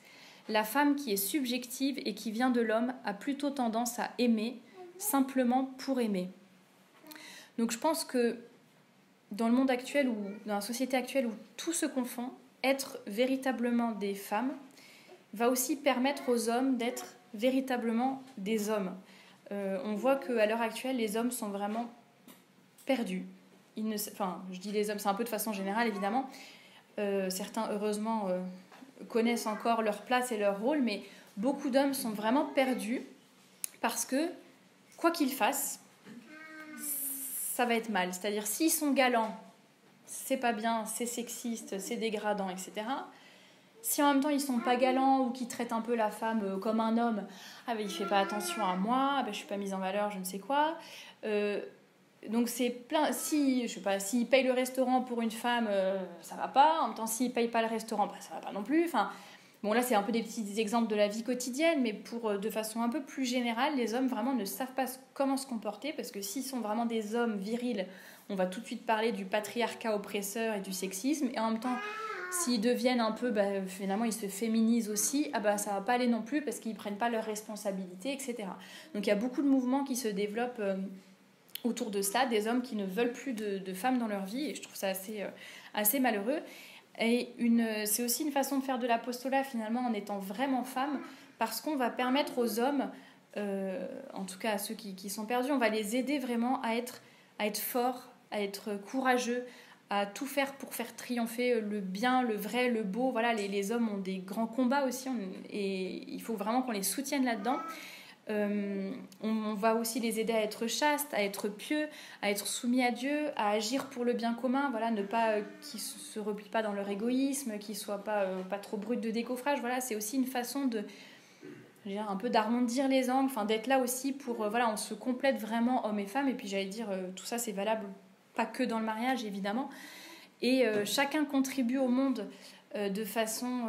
[SPEAKER 1] La femme qui est subjective et qui vient de l'homme a plutôt tendance à aimer, simplement pour aimer. Donc je pense que dans le monde actuel ou dans la société actuelle où tout se confond, être véritablement des femmes va aussi permettre aux hommes d'être véritablement des hommes. On voit qu'à l'heure actuelle, les hommes sont vraiment perdus. Je dis les hommes, c'est un peu de façon générale évidemment. Certains, heureusement, connaissent encore leur place et leur rôle, mais beaucoup d'hommes sont vraiment perdus parce que, quoi qu'ils fassent, ça va être mal. C'est-à-dire, s'ils sont galants, c'est pas bien, c'est sexiste, c'est dégradant, etc. Si en même temps ils sont pas galants ou qu'ils traitent un peu la femme comme un homme, ah ben il fait pas attention à moi, ben je suis pas mise en valeur, je ne sais quoi. Donc c'est plein. Si je sais pas, s'il paye le restaurant pour une femme, ça va pas. En même temps, s'il paye pas le restaurant, ben, ça va pas non plus. Enfin, bon là c'est un peu des petits exemples de la vie quotidienne, mais de façon un peu plus générale, les hommes vraiment ne savent pas comment se comporter parce que s'ils sont vraiment des hommes virils, on va tout de suite parler du patriarcat oppresseur et du sexisme, et en même temps s'ils deviennent un peu, finalement ils se féminisent aussi, ça va pas aller non plus parce qu'ils prennent pas leurs responsabilités, etc. Donc il y a beaucoup de mouvements qui se développent autour de ça, des hommes qui ne veulent plus de femmes dans leur vie, et je trouve ça assez malheureux. Et c'est aussi une façon de faire de l'apostolat finalement en étant vraiment femme, parce qu'on va permettre aux hommes, en tout cas à ceux qui sont perdus, on va les aider vraiment à être forts, à être courageux, à tout faire pour faire triompher le bien, le vrai, le beau. Voilà, les hommes ont des grands combats aussi, et il faut vraiment qu'on les soutienne là-dedans. On va aussi les aider à être chastes, à être pieux, à être soumis à Dieu, à agir pour le bien commun, voilà, ne pas qu'ils se replient pas dans leur égoïsme, qu'ils soient pas trop bruts de décoffrage. Voilà, c'est aussi une façon un peu d'arrondir les angles, enfin d'être là aussi pour on se complète vraiment hommes et femmes. Et puis j'allais dire tout ça c'est valable pas que dans le mariage évidemment, et chacun contribue au monde de façon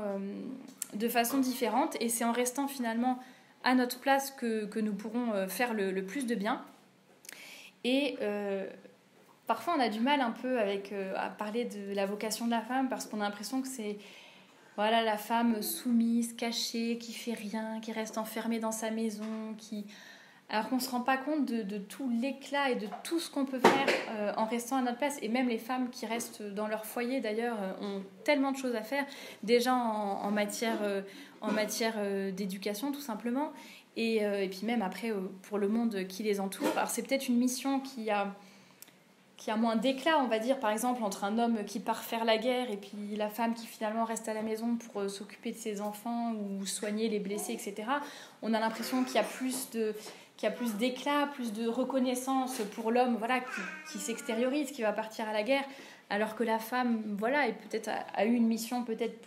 [SPEAKER 1] différente, et c'est en restant finalement à notre place que nous pourrons faire le plus de bien. Et parfois on a du mal un peu à parler de la vocation de la femme, parce qu'on a l'impression que c'est la femme soumise, cachée, qui fait rien, qui reste enfermée dans sa maison, alors qu'on ne se rend pas compte de tout l'éclat et de tout ce qu'on peut faire en restant à notre place. Et même les femmes qui restent dans leur foyer, d'ailleurs, ont tellement de choses à faire, déjà en matière d'éducation, tout simplement. Et puis même après, pour le monde qui les entoure. Alors c'est peut-être une mission qui a moins d'éclat, on va dire, par exemple, entre un homme qui part faire la guerre et puis la femme qui finalement reste à la maison pour s'occuper de ses enfants ou soigner les blessés, etc. On a l'impression qu'il y a plus d'éclat, plus de reconnaissance pour l'homme, qui s'extériorise, qui va partir à la guerre, alors que la femme, et peut-être a eu une mission peut-être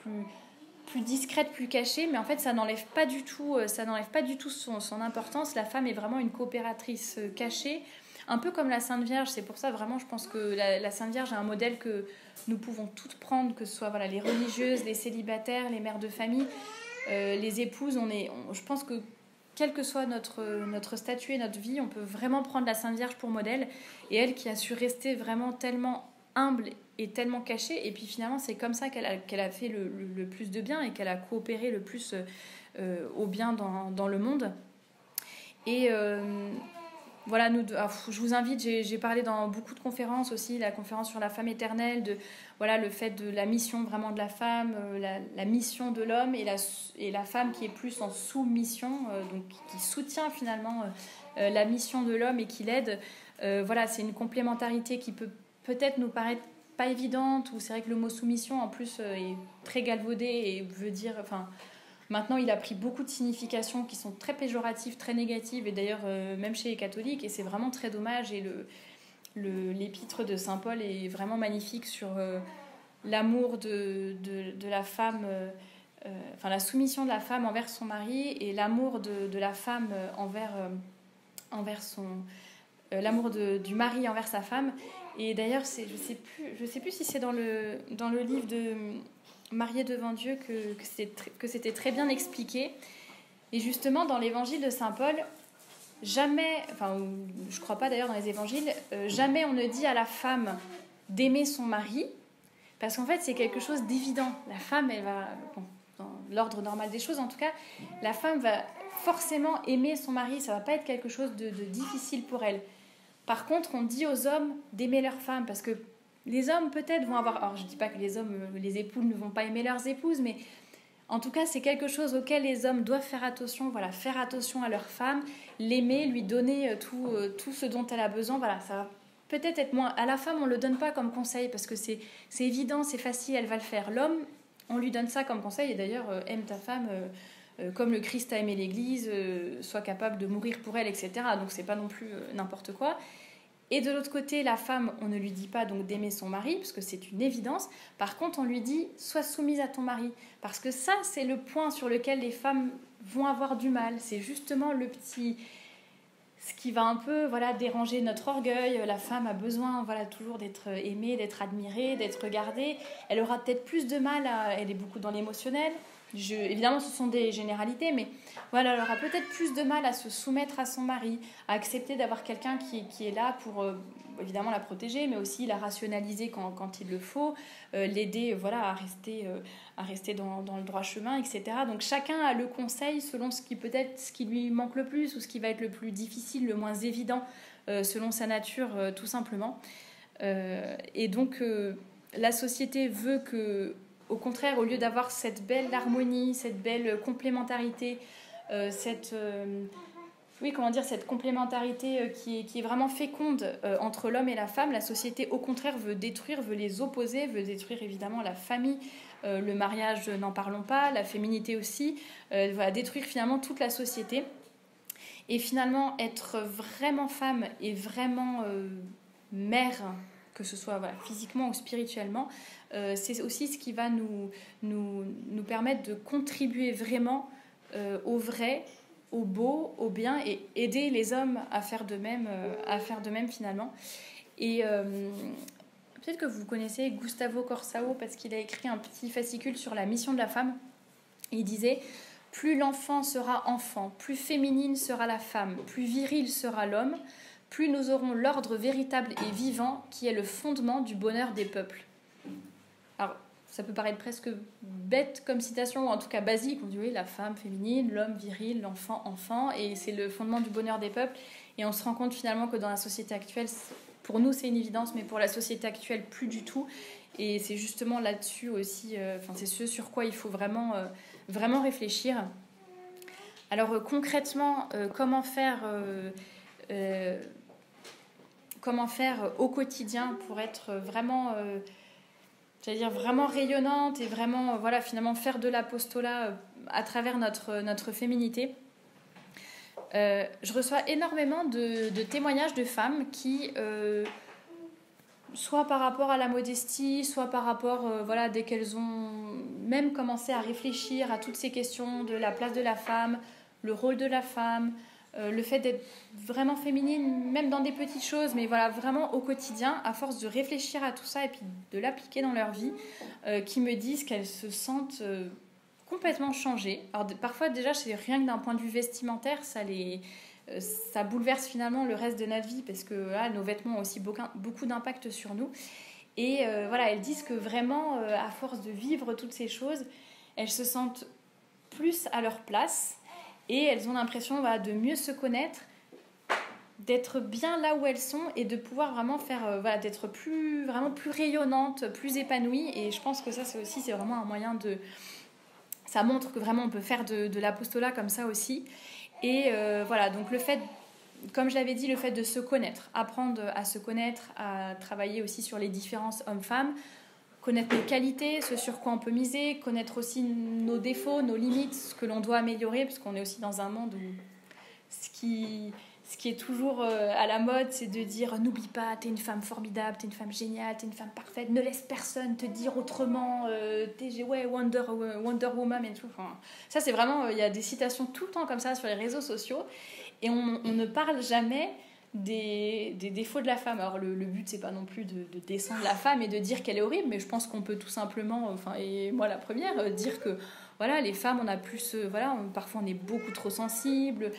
[SPEAKER 1] plus discrète, plus cachée, mais en fait ça n'enlève pas du tout son importance. La femme est vraiment une coopératrice cachée, un peu comme la Sainte Vierge. C'est pour ça vraiment je pense que la Sainte Vierge est un modèle que nous pouvons toutes prendre, que ce soit les religieuses, les célibataires, les mères de famille, les épouses. Je pense que quel que soit notre statut et notre vie, on peut vraiment prendre la Sainte Vierge pour modèle, et elle qui a su rester vraiment tellement humble et tellement cachée, et puis finalement c'est comme ça qu'elle a fait le plus de bien et qu'elle a coopéré le plus au bien dans le monde. Et je vous invite, j'ai parlé dans beaucoup de conférences aussi, la conférence sur la femme éternelle, le fait de la mission vraiment de la femme, la mission de l'homme, et la femme qui est plus en soumission, donc qui soutient finalement la mission de l'homme et qui l'aide. C'est une complémentarité qui peut-être nous paraître pas évidente, ou c'est vrai que le mot soumission en plus est très galvaudé et veut dire... Maintenant, il a pris beaucoup de significations qui sont très péjoratives, très négatives, et d'ailleurs même chez les catholiques, et c'est vraiment très dommage. Et l'épître de Saint Paul est vraiment magnifique sur l'amour de la femme, la soumission de la femme envers son mari, et l'amour de la femme envers l'amour du mari envers sa femme. Et d'ailleurs, je sais plus si c'est dans le livre de Mariée devant Dieu que c'était très bien expliqué. Et justement, dans l'évangile de Saint Paul, jamais, enfin, je crois pas d'ailleurs dans les évangiles, jamais on ne dit à la femme d'aimer son mari, parce qu'en fait, c'est quelque chose d'évident. La femme, elle va, bon, dans l'ordre normal des choses en tout cas, la femme va forcément aimer son mari, ça va pas être quelque chose de difficile pour elle. Par contre, on dit aux hommes d'aimer leur femme, parce que les hommes peut-être vont avoir... Alors, je dis pas que les hommes, les époux ne vont pas aimer leurs épouses, mais en tout cas, c'est quelque chose auquel les hommes doivent faire attention. Voilà, faire attention à leur femme, l'aimer, lui donner tout ce dont elle a besoin. Voilà, ça va peut-être être moins... À la femme, on le donne pas comme conseil, parce que c'est évident, c'est facile, elle va le faire. L'homme, on lui donne ça comme conseil, et d'ailleurs, aime ta femme... comme le Christ a aimé l'Église, soit capable de mourir pour elle, etc. Donc c'est pas non plus n'importe quoi. Et de l'autre côté, la femme, on ne lui dit pas donc d'aimer son mari, parce que c'est une évidence. Par contre, on lui dit sois soumise à ton mari, parce que ça, c'est le point sur lequel les femmes vont avoir du mal. C'est justement ce qui va un peu déranger notre orgueil. La femme a besoin toujours d'être aimée, d'être admirée, d'être regardée. Elle aura peut-être plus de mal elle est beaucoup dans l'émotionnel. Évidemment, ce sont des généralités, mais elle aura peut-être plus de mal à se soumettre à son mari, à accepter d'avoir quelqu'un qui est là pour évidemment la protéger, mais aussi la rationaliser quand il le faut, l'aider à rester dans le droit chemin, etc. Donc chacun a le conseil selon ce qui lui manque le plus ou ce qui va être le plus difficile, le moins évident, selon sa nature, tout simplement. Et donc la société veut que, au contraire, au lieu d'avoir cette belle harmonie, cette belle complémentarité, cette complémentarité qui est vraiment féconde entre l'homme et la femme, la société, au contraire, veut les opposer, veut détruire évidemment la famille, le mariage, n'en parlons pas, la féminité aussi, va détruire finalement toute la société. Et finalement, être vraiment femme et vraiment mère, que ce soit physiquement ou spirituellement, c'est aussi ce qui va nous permettre de contribuer vraiment au vrai, au beau, au bien, et aider les hommes à faire de même finalement. Et peut-être que vous connaissez Gustavo Corsao, parce qu'il a écrit un petit fascicule sur la mission de la femme. Il disait: plus l'enfant sera enfant, plus féminine sera la femme, plus viril sera l'homme, plus nous aurons l'ordre véritable et vivant qui est le fondement du bonheur des peuples. Alors, ça peut paraître presque bête comme citation, ou en tout cas basique. On dit oui, la femme féminine, l'homme viril, l'enfant enfant, et c'est le fondement du bonheur des peuples. Et on se rend compte finalement que dans la société actuelle, pour nous c'est une évidence, mais pour la société actuelle, plus du tout. Et c'est justement là-dessus aussi, c'est ce sur quoi il faut vraiment réfléchir. Alors concrètement, comment faire au quotidien pour être vraiment, vraiment rayonnante et vraiment, finalement faire de l'apostolat à travers notre féminité. Je reçois énormément de témoignages de femmes qui, soit par rapport à la modestie, soit par rapport, dès qu'elles ont même commencé à réfléchir à toutes ces questions de la place de la femme, le rôle de la femme, le fait d'être vraiment féminine, même dans des petites choses, mais vraiment au quotidien, à force de réfléchir à tout ça et puis de l'appliquer dans leur vie, qui me disent qu'elles se sentent complètement changées. Alors parfois déjà, c'est rien que d'un point de vue vestimentaire, ça bouleverse finalement le reste de notre vie, parce que nos vêtements ont aussi beaucoup d'impact sur nous. Et elles disent que vraiment, à force de vivre toutes ces choses, elles se sentent plus à leur place. Et elles ont l'impression de mieux se connaître, d'être bien là où elles sont et de pouvoir vraiment faire, d'être plus rayonnante, plus épanouie. Et je pense que ça, c'est vraiment un moyen de... Ça montre que vraiment on peut faire de l'apostolat comme ça aussi. Et donc le fait, comme je l'avais dit, le fait de se connaître, apprendre à se connaître, à travailler aussi sur les différences hommes-femmes, connaître nos qualités, ce sur quoi on peut miser, connaître aussi nos défauts, nos limites, ce que l'on doit améliorer, parce qu'on est aussi dans un monde où ce qui est toujours à la mode, c'est de dire n'oublie pas, t'es une femme formidable, t'es une femme géniale, t'es une femme parfaite, ne laisse personne te dire autrement, Wonder Woman et tout. Enfin, ça, c'est vraiment, il y a des citations tout le temps comme ça sur les réseaux sociaux, et on ne parle jamais des défauts de la femme. Alors le but c'est pas non plus de descendre la femme et de dire qu'elle est horrible, mais je pense qu'on peut tout simplement, et moi la première, dire que voilà, les femmes on a plus, parfois on est beaucoup trop sensible,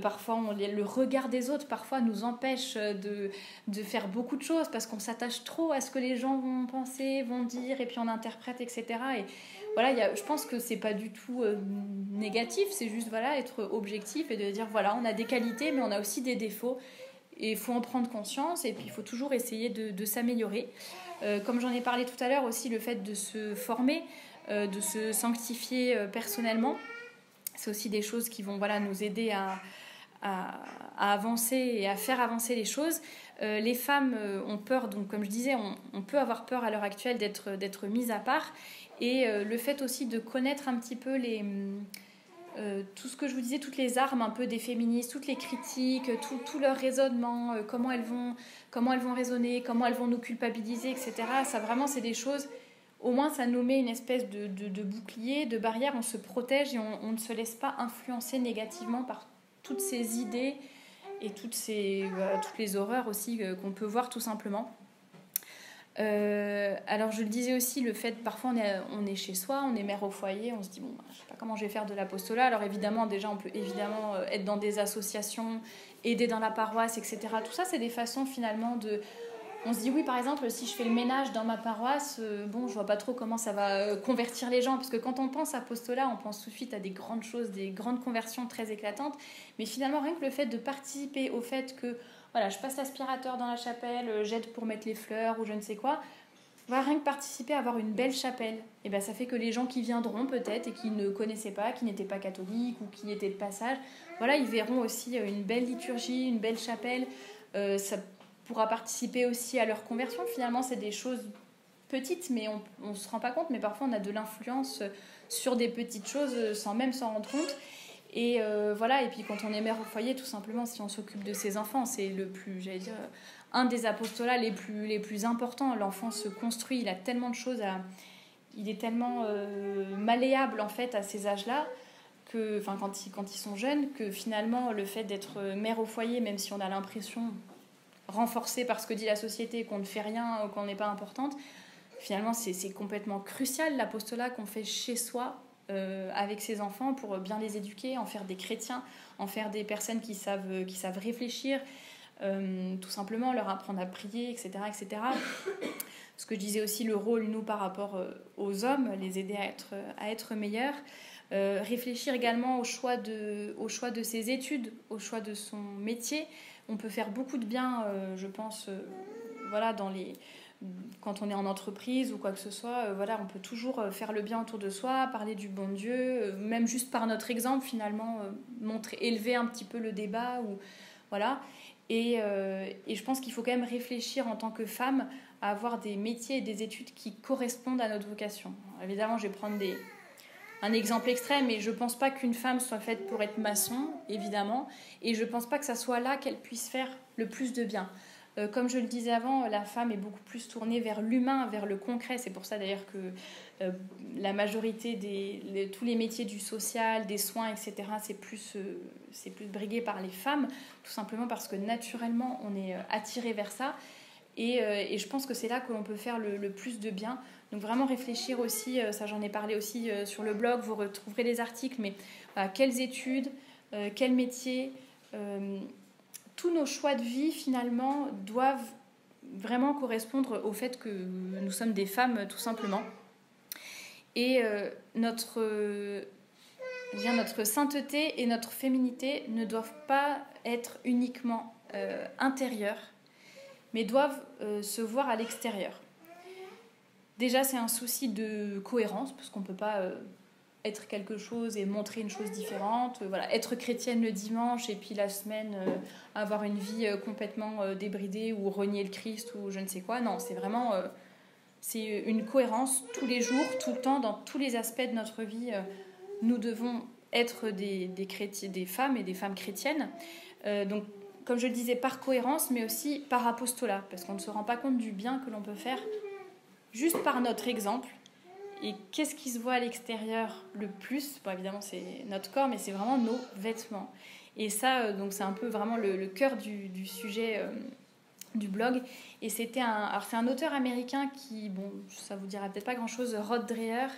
[SPEAKER 1] parfois le regard des autres parfois nous empêche de faire beaucoup de choses parce qu'on s'attache trop à ce que les gens vont penser, vont dire, et puis on interprète, etc. Et voilà, je pense que c'est pas du tout négatif, c'est juste être objectif et de dire voilà, on a des qualités mais on a aussi des défauts. Et il faut en prendre conscience et puis il faut toujours essayer de s'améliorer. Comme j'en ai parlé tout à l'heure aussi, le fait de se former, de se sanctifier personnellement, c'est aussi des choses qui vont nous aider à avancer et à faire avancer les choses. Les femmes ont peur, donc comme je disais, on peut avoir peur à l'heure actuelle d'être mises à part. Et le fait aussi de connaître un petit peu tout ce que je vous disais, toutes les armes un peu des féministes, toutes les critiques, tout leur raisonnement, comment elles vont raisonner, comment elles vont nous culpabiliser, etc. Ça vraiment c'est des choses, au moins ça nous met une espèce de bouclier, de barrière, on se protège et on ne se laisse pas influencer négativement par toutes ces idées et toutes les horreurs aussi qu'on peut voir tout simplement. Alors je le disais aussi, le fait parfois on est chez soi, on est mère au foyer, on se dit je sais pas comment je vais faire de l'apostolat. Alors évidemment déjà on peut évidemment être dans des associations, aider dans la paroisse, etc. Tout ça c'est des façons finalement on se dit oui, par exemple si je fais le ménage dans ma paroisse, je vois pas trop comment ça va convertir les gens, parce que quand on pense apostolat on pense tout de suite à des grandes choses, des grandes conversions très éclatantes, mais finalement rien que le fait de participer au fait que voilà, je passe l'aspirateur dans la chapelle, j'aide pour mettre les fleurs ou je ne sais quoi. Rien que participer à avoir une belle chapelle, et ben ça fait que les gens qui viendront peut-être et qui ne connaissaient pas, qui n'étaient pas catholiques ou qui étaient de passage, ils verront aussi une belle liturgie, une belle chapelle. Ça pourra participer aussi à leur conversion. Finalement, c'est des choses petites, mais on ne se rend pas compte. Mais parfois, on a de l'influence sur des petites choses sans même s'en rendre compte. Et et puis quand on est mère au foyer, tout simplement, si on s'occupe de ses enfants, c'est un des apostolats les plus importants. L'enfant se construit, il a tellement de choses il est tellement malléable en fait à ces âges-là, quand ils sont jeunes, que finalement le fait d'être mère au foyer, même si on a l'impression renforcée par ce que dit la société, qu'on ne fait rien ou qu'on n'est pas importante, finalement c'est complètement crucial l'apostolat qu'on fait chez soi, avec ses enfants, pour bien les éduquer, en faire des chrétiens, en faire des personnes qui savent réfléchir, tout simplement leur apprendre à prier, etc., etc. Ce que je disais aussi, le rôle, nous, par rapport aux hommes, les aider à être meilleurs. Réfléchir également au choix de ses études, au choix de son métier. On peut faire beaucoup de bien, je pense, quand on est en entreprise ou quoi que ce soit, on peut toujours faire le bien autour de soi, parler du bon Dieu, même juste par notre exemple, finalement, élever un petit peu le débat. Et je pense qu'il faut quand même réfléchir en tant que femme à avoir des métiers et des études qui correspondent à notre vocation. Alors, évidemment, je vais prendre un exemple extrême, mais je ne pense pas qu'une femme soit faite pour être maçon, évidemment, et je ne pense pas que ça soit là qu'elle puisse faire le plus de bien. Comme je le disais avant, la femme est beaucoup plus tournée vers l'humain, vers le concret. C'est pour ça d'ailleurs que la majorité tous les métiers du social, des soins, etc., c'est plus brigué par les femmes, tout simplement parce que naturellement, on est attiré vers ça. Et je pense que c'est là que l'on peut faire le plus de bien. Donc vraiment réfléchir aussi, ça j'en ai parlé aussi sur le blog, vous retrouverez les articles, mais quelles études, quels métiers, tous nos choix de vie finalement doivent vraiment correspondre au fait que nous sommes des femmes, tout simplement. Et notre sainteté et notre féminité ne doivent pas être uniquement intérieures, mais doivent se voir à l'extérieur. Déjà, c'est un souci de cohérence, parce qu'on ne peut pas être quelque chose et montrer une chose différente. Être chrétienne le dimanche et puis la semaine avoir une vie complètement débridée ou renier le Christ ou je ne sais quoi. Non, c'est vraiment c'est une cohérence tous les jours, tout le temps, dans tous les aspects de notre vie. Nous devons être des femmes et des femmes chrétiennes. Donc, comme je le disais, par cohérence, mais aussi par apostolat, parce qu'on ne se rend pas compte du bien que l'on peut faire juste par notre exemple. Et qu'est-ce qui se voit à l'extérieur le plus? Bon, évidemment, c'est notre corps, mais c'est vraiment nos vêtements. Et ça, donc c'est un peu vraiment le cœur du sujet du blog. Et c'est un auteur américain qui, bon, ça vous dira peut-être pas grand-chose, Rod Dreher,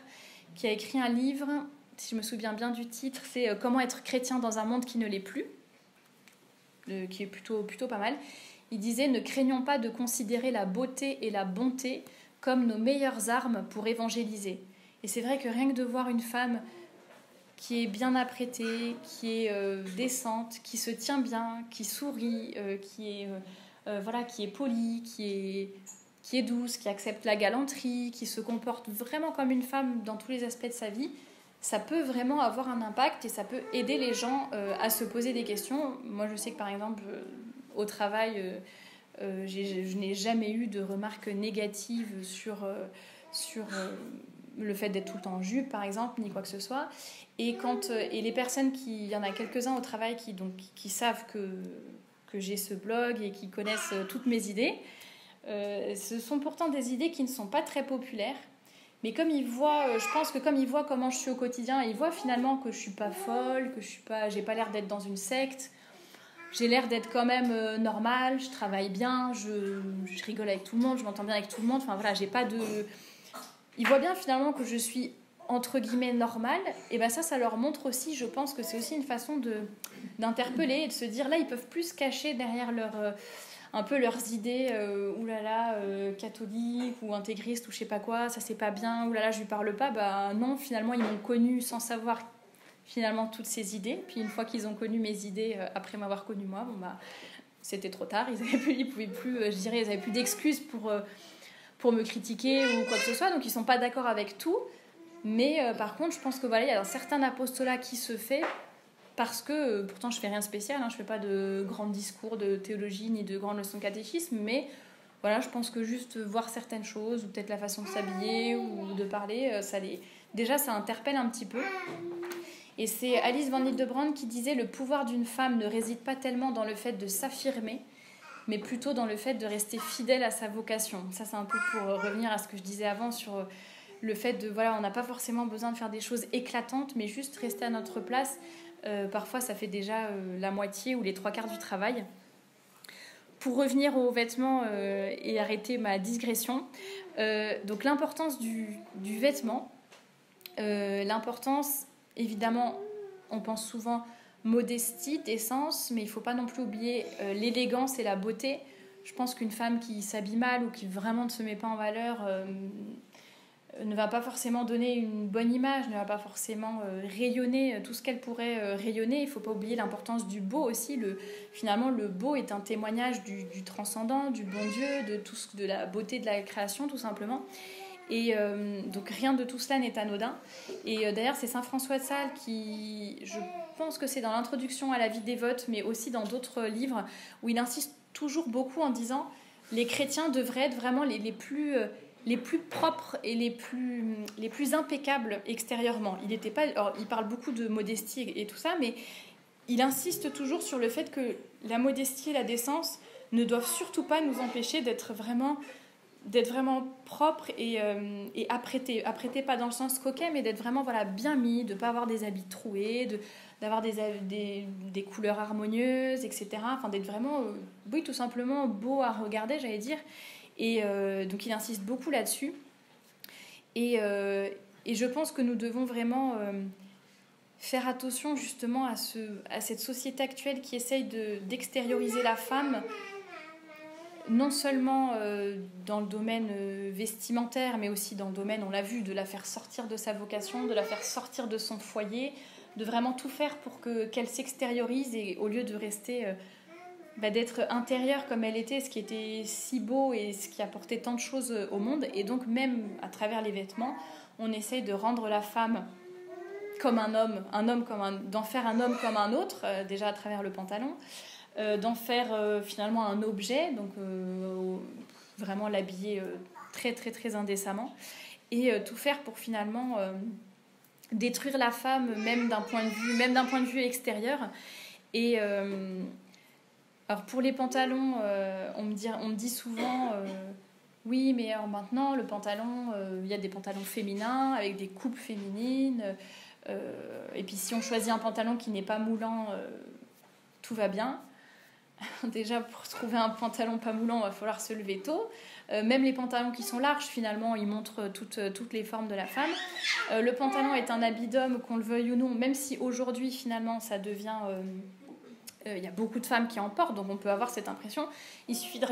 [SPEAKER 1] qui a écrit un livre, si je me souviens bien du titre, c'est Comment être chrétien dans un monde qui ne l'est plus, qui est plutôt pas mal. Il disait « Ne craignons pas de considérer la beauté et la bonté comme nos meilleures armes pour évangéliser. » Et c'est vrai que rien que de voir une femme qui est bien apprêtée, qui est décente, qui se tient bien, qui sourit, qui est polie, qui est douce, qui accepte la galanterie, qui se comporte vraiment comme une femme dans tous les aspects de sa vie, ça peut vraiment avoir un impact et ça peut aider les gens à se poser des questions. Moi, je sais que par exemple, au travail, je n'ai jamais eu de remarques négatives sur le fait d'être tout le temps en jupe, par exemple, ni quoi que ce soit. Et les personnes il y en a quelques-uns au travail qui savent que j'ai ce blog et qui connaissent toutes mes idées. Ce sont pourtant des idées qui ne sont pas très populaires. Mais comme ils voient, je pense que comme ils voient comment je suis au quotidien, ils voient finalement que je suis pas folle, que j'ai pas l'air d'être dans une secte. J'ai l'air d'être quand même normale, je travaille bien, je rigole avec tout le monde, je m'entends bien avec tout le monde. Enfin voilà, j'ai pas de... Ils voient bien finalement que je suis entre guillemets normale. Et ben ça leur montre aussi, je pense que c'est aussi une façon d'interpeller et de se dire là, ils peuvent plus se cacher derrière un peu leurs idées, catholiques ou intégristes ou je sais pas quoi, ça c'est pas bien, oulala, je lui parle pas. Bah non, finalement ils m'ont connue sans savoir finalement toutes ces idées. Puis une fois qu'ils ont connu mes idées après m'avoir connue moi, bon bah c'était trop tard. Ils pouvaient plus, je dirais, ils avaient plus d'excuses pour me critiquer ou quoi que ce soit. Donc ils sont pas d'accord avec tout. Mais par contre, je pense que voilà, il y a un certain apostolat qui se fait. Parce que, pourtant je fais rien de spécial, hein, je fais pas de grands discours de théologie ni de grandes leçons de catéchisme, mais voilà, je pense que juste voir certaines choses, ou peut-être la façon de s'habiller ou de parler, déjà ça interpelle un petit peu. Et c'est Alice van Hildebrand qui disait « Le pouvoir d'une femme ne réside pas tellement dans le fait de s'affirmer, mais plutôt dans le fait de rester fidèle à sa vocation. » Ça c'est un peu pour revenir à ce que je disais avant sur le fait de, voilà, on n'a pas forcément besoin de faire des choses éclatantes, mais juste rester à notre place. Parfois ça fait déjà la moitié ou les 3/4 du travail. Pour revenir aux vêtements et arrêter ma digression, donc l'importance du vêtement, l'importance, évidemment, on pense souvent modestie, décence, mais il ne faut pas non plus oublier l'élégance et la beauté. Je pense qu'une femme qui s'habille mal ou qui vraiment ne se met pas en valeur ne va pas forcément donner une bonne image, ne va pas forcément rayonner tout ce qu'elle pourrait rayonner. Il ne faut pas oublier l'importance du beau aussi. Finalement, le beau est un témoignage du transcendant, du bon Dieu, de la beauté de la création, tout simplement. Et donc rien de tout cela n'est anodin. Et d'ailleurs, c'est saint François de Sales qui, je pense que c'est dans l'introduction à la vie dévote, mais aussi dans d'autres livres, où il insiste toujours beaucoup en disant les chrétiens devraient être vraiment les plus propres et les plus impeccables extérieurement. Il parle beaucoup de modestie et tout ça, mais il insiste toujours sur le fait que la modestie et la décence ne doivent surtout pas nous empêcher d'être vraiment propre et apprêté. Apprêté pas dans le sens coquet, mais d'être vraiment bien mis, de ne pas avoir des habits troués, d'avoir des couleurs harmonieuses, etc. Enfin, d'être vraiment, oui, tout simplement beau à regarder, j'allais dire. Et donc il insiste beaucoup là-dessus. Et je pense que nous devons vraiment faire attention justement à cette société actuelle qui essaye d'extérioriser la femme, non seulement dans le domaine vestimentaire, mais aussi dans le domaine, on l'a vu, de la faire sortir de sa vocation, de la faire sortir de son foyer, de vraiment tout faire pour qu'elle s'extériorise et au lieu de rester... d'être intérieure comme elle était, ce qui était si beau et ce qui apportait tant de choses au monde. Et donc même à travers les vêtements, on essaye de rendre la femme comme un homme d'en faire un homme comme un autre, déjà à travers le pantalon, d'en faire finalement un objet, donc vraiment l'habiller très très très indécemment, et tout faire pour finalement détruire la femme même d'un point de vue extérieur. Et alors pour les pantalons, on me dit souvent oui, mais alors maintenant, le pantalon, il y a des pantalons féminins avec des coupes féminines. Et puis si on choisit un pantalon qui n'est pas moulant, tout va bien. Déjà, pour trouver un pantalon pas moulant, il va falloir se lever tôt. Même les pantalons qui sont larges, finalement, ils montrent toutes les formes de la femme. Le pantalon est un habit d'homme, qu'on le veuille ou non, même si aujourd'hui, finalement, ça devient... il y a beaucoup de femmes qui en portent, donc on peut avoir cette impression. Il suffit de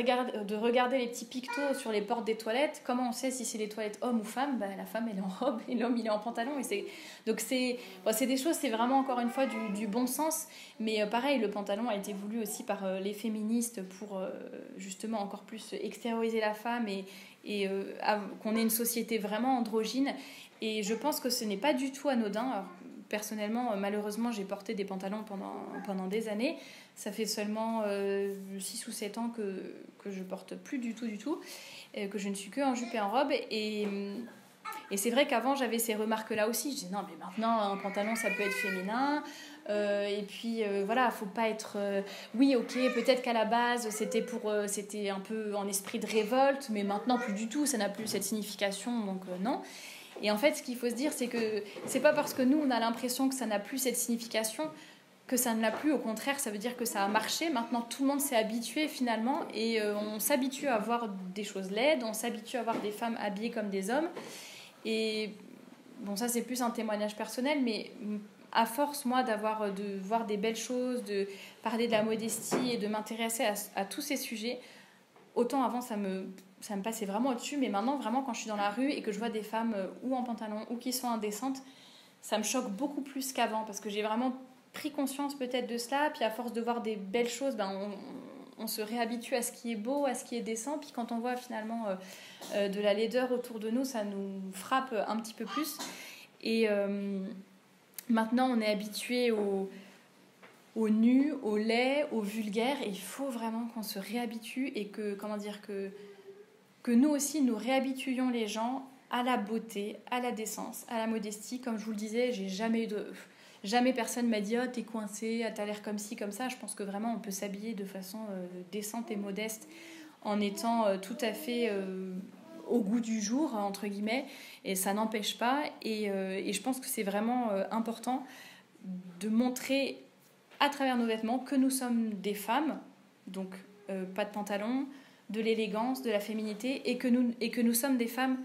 [SPEAKER 1] regarder les petits pictos sur les portes des toilettes. Comment on sait si c'est les toilettes hommes ou femmes? La femme, elle est en robe et l'homme, il est en pantalon. Donc c'est des choses, c'est vraiment encore une fois du bon sens. Mais pareil, le pantalon a été voulu aussi par les féministes pour justement encore plus extérioriser la femme et qu'on ait une société vraiment androgyne. Et je pense que ce n'est pas du tout anodin. Alors, personnellement, malheureusement, j'ai porté des pantalons pendant des années. Ça fait seulement 6 ou 7 ans que je porte plus du tout, que je ne suis que en jupe et en robe. Et c'est vrai qu'avant, j'avais ces remarques-là aussi. Je disais, non, mais maintenant, un pantalon, ça peut être féminin. Et puis, voilà, faut pas être... oui, ok, peut-être qu'à la base, c'était un peu en esprit de révolte, mais maintenant, plus du tout. Ça n'a plus cette signification, donc non. Et en fait, ce qu'il faut se dire, c'est que c'est pas parce que nous, on a l'impression que ça n'a plus cette signification que ça ne l'a plus. Au contraire, ça veut dire que ça a marché. Maintenant, tout le monde s'est habitué finalement et on s'habitue à voir des choses laides, on s'habitue à voir des femmes habillées comme des hommes. Et bon, ça, c'est plus un témoignage personnel, mais à force, moi, de voir des belles choses, de parler de la modestie et de m'intéresser à tous ces sujets, autant avant, ça me passait vraiment au-dessus, mais maintenant, vraiment, quand je suis dans la rue et que je vois des femmes ou en pantalon ou qui sont indécentes, ça me choque beaucoup plus qu'avant, parce que j'ai vraiment pris conscience peut-être de cela, puis à force de voir des belles choses, on se réhabitue à ce qui est beau, à ce qui est décent, puis quand on voit finalement de la laideur autour de nous, ça nous frappe un petit peu plus. Et maintenant, on est habitué au nu, au laid, au vulgaire, et il faut vraiment qu'on se réhabitue et que nous aussi, nous réhabituions les gens à la beauté, à la décence, à la modestie. Comme je vous le disais, jamais personne m'a dit « Oh, t'es coincée, t'as l'air comme ci, comme ça ». Je pense que vraiment, on peut s'habiller de façon décente et modeste en étant tout à fait au goût du jour, entre guillemets, et ça n'empêche pas. Et je pense que c'est vraiment important de montrer à travers nos vêtements que nous sommes des femmes, donc pas de pantalon, de l'élégance, de la féminité, et que nous sommes des femmes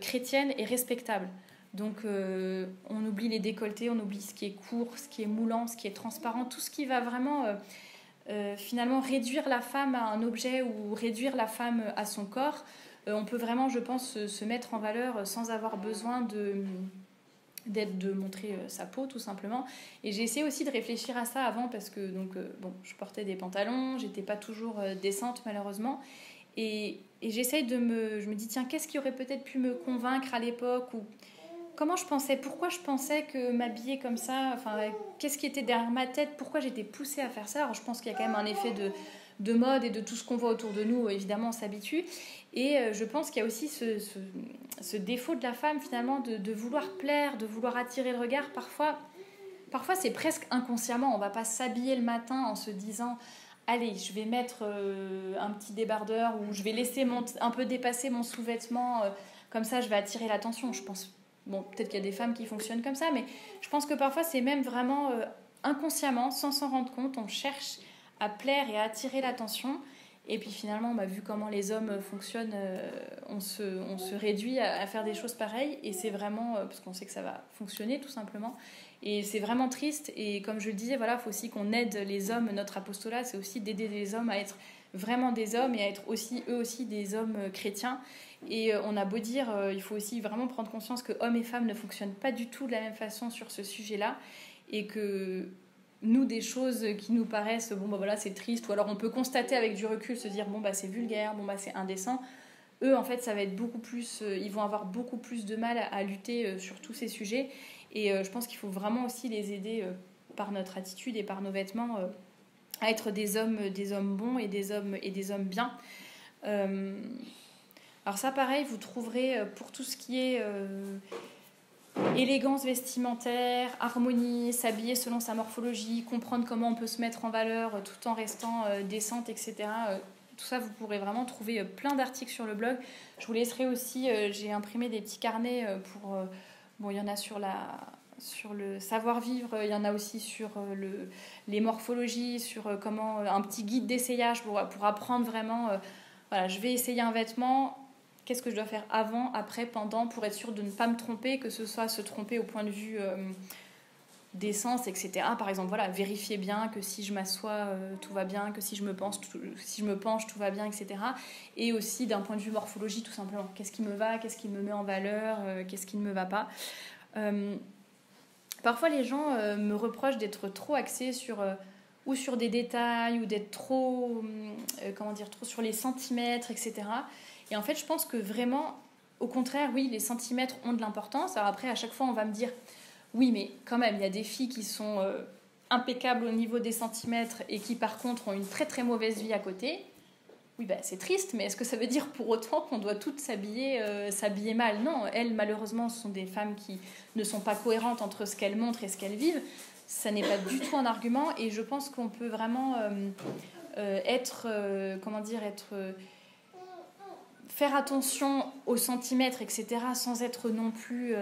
[SPEAKER 1] chrétiennes et respectables. Donc on oublie les décolletés, on oublie ce qui est court, ce qui est moulant, ce qui est transparent, tout ce qui va vraiment finalement réduire la femme à un objet ou réduire la femme à son corps. On peut vraiment, je pense, se mettre en valeur sans avoir besoin de montrer sa peau, tout simplement. Et j'ai essayé aussi de réfléchir à ça avant, parce que je portais des pantalons, j'étais pas toujours décente malheureusement, et j'essaye je me dis tiens, qu'est-ce qui aurait peut-être pu me convaincre à l'époque, ou pourquoi je pensais que m'habiller comme ça, enfin, qu'est-ce qui était derrière ma tête, pourquoi j'étais poussée à faire ça. Alors je pense qu'il y a quand même un effet de mode et de tout ce qu'on voit autour de nous, évidemment on s'habitue, et je pense qu'il y a aussi ce défaut de la femme finalement de vouloir plaire, de vouloir attirer le regard. Parfois c'est presque inconsciemment, on va pas s'habiller le matin en se disant allez, je vais mettre un petit débardeur, ou je vais laisser un peu dépasser mon sous-vêtement, comme ça je vais attirer l'attention. Je pense, peut-être qu'il y a des femmes qui fonctionnent comme ça, mais je pense que parfois c'est même vraiment inconsciemment, sans s'en rendre compte, on cherche à plaire et à attirer l'attention. Et puis finalement, vu comment les hommes fonctionnent, on se réduit à faire des choses pareilles. Et c'est vraiment parce qu'on sait que ça va fonctionner, tout simplement. Et c'est vraiment triste. Et comme je le disais, voilà, il faut aussi qu'on aide les hommes. Notre apostolat, c'est aussi d'aider les hommes à être vraiment des hommes et à être aussi, eux aussi, des hommes chrétiens. Et on a beau dire, il faut aussi vraiment prendre conscience que hommes et femmes ne fonctionnent pas du tout de la même façon sur ce sujet-là. Et que nous, des choses qui nous paraissent c'est triste, ou alors on peut constater avec du recul, se dire c'est vulgaire, c'est indécent. Eux, en fait, ça va être beaucoup plus, ils vont avoir beaucoup plus de mal à lutter sur tous ces sujets. Et je pense qu'il faut vraiment aussi les aider par notre attitude et par nos vêtements à être des hommes bons et des hommes bien. Alors ça, pareil, vous trouverez pour tout ce qui est élégance vestimentaire, harmonie, s'habiller selon sa morphologie, comprendre comment on peut se mettre en valeur tout en restant décente, etc. Tout ça, vous pourrez vraiment trouver plein d'articles sur le blog. Je vous laisserai aussi, j'ai imprimé des petits carnets pour... bon, il y en a sur le savoir-vivre, il y en a aussi sur les morphologies, sur comment un petit guide d'essayage pour apprendre vraiment... voilà, je vais essayer un vêtement, qu'est-ce que je dois faire avant, après, pendant, pour être sûr de ne pas me tromper, que ce soit se tromper au point de vue... d'essence, etc. Par exemple, voilà, vérifier bien que si je m'assois, tout va bien, que si je me penche, tout va bien, etc. Et aussi d'un point de vue morphologie, tout simplement. Qu'est-ce qui me va, qu'est-ce qui me met en valeur, qu'est-ce qui ne me va pas. Parfois, les gens me reprochent d'être trop axée sur ou sur des détails, ou d'être trop, trop sur les centimètres, etc. Et en fait, je pense que vraiment, au contraire, oui, les centimètres ont de l'importance. Alors après, à chaque fois, on va me dire... Oui, mais quand même, il y a des filles qui sont impeccables au niveau des centimètres et qui, par contre, ont une très très mauvaise vie à côté. Oui, bah, c'est triste, mais est-ce que ça veut dire pour autant qu'on doit toutes s'habiller mal? Non, elles, malheureusement, ce sont des femmes qui ne sont pas cohérentes entre ce qu'elles montrent et ce qu'elles vivent. Ça n'est pas du tout un argument, et je pense qu'on peut vraiment faire attention aux centimètres, etc., sans être non plus...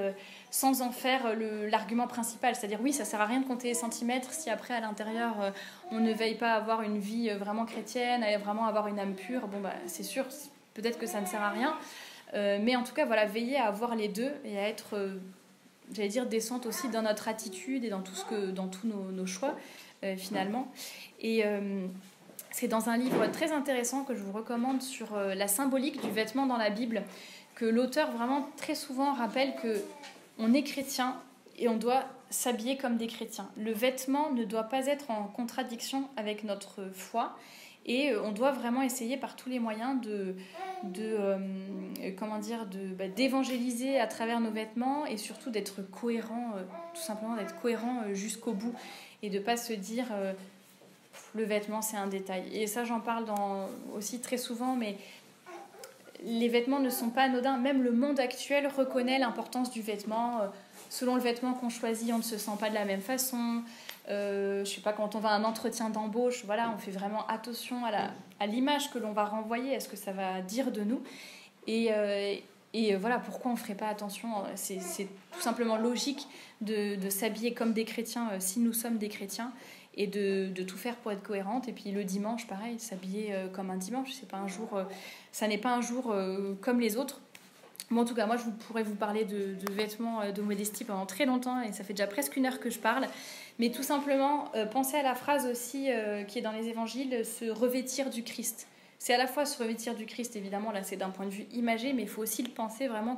[SPEAKER 1] sans en faire l'argument principal. C'est-à-dire, oui, ça ne sert à rien de compter les centimètres si après, à l'intérieur, on ne veille pas à avoir une vie vraiment chrétienne, à vraiment avoir une âme pure. Bon, bah, c'est sûr, peut-être que ça ne sert à rien. Mais en tout cas, voilà, veiller à avoir les deux et à être, j'allais dire, décente aussi dans notre attitude et dans tous nos choix, finalement. Et... c'est dans un livre très intéressant que je vous recommande sur la symbolique du vêtement dans la Bible, que l'auteur vraiment très souvent rappelle qu'on est chrétien et on doit s'habiller comme des chrétiens. Le vêtement ne doit pas être en contradiction avec notre foi, et on doit vraiment essayer par tous les moyens d'évangéliser à travers nos vêtements, et surtout d'être cohérent, tout simplement d'être cohérent jusqu'au bout, et de ne pas se dire... le vêtement, c'est un détail. Et ça, j'en parle aussi très souvent, mais les vêtements ne sont pas anodins. Même le monde actuel reconnaît l'importance du vêtement. Selon le vêtement qu'on choisit, on ne se sent pas de la même façon. Je sais pas, quand on va à un entretien d'embauche, voilà, on fait vraiment attention à l'image que l'on va renvoyer, à ce que ça va dire de nous. Et voilà, pourquoi on ne ferait pas attention? C'est tout simplement logique de s'habiller comme des chrétiens si nous sommes des chrétiens, et de tout faire pour être cohérente. Et puis le dimanche, pareil, s'habiller comme un dimanche, ça n'est pas un jour comme les autres. Bon, en tout cas, moi, je pourrais vous parler de vêtements de modestie pendant très longtemps, et ça fait déjà presque 1 heure que je parle. Mais tout simplement, pensez à la phrase aussi qui est dans les évangiles, se revêtir du Christ. C'est à la fois se revêtir du Christ, évidemment, là c'est d'un point de vue imagé, mais il faut aussi le penser vraiment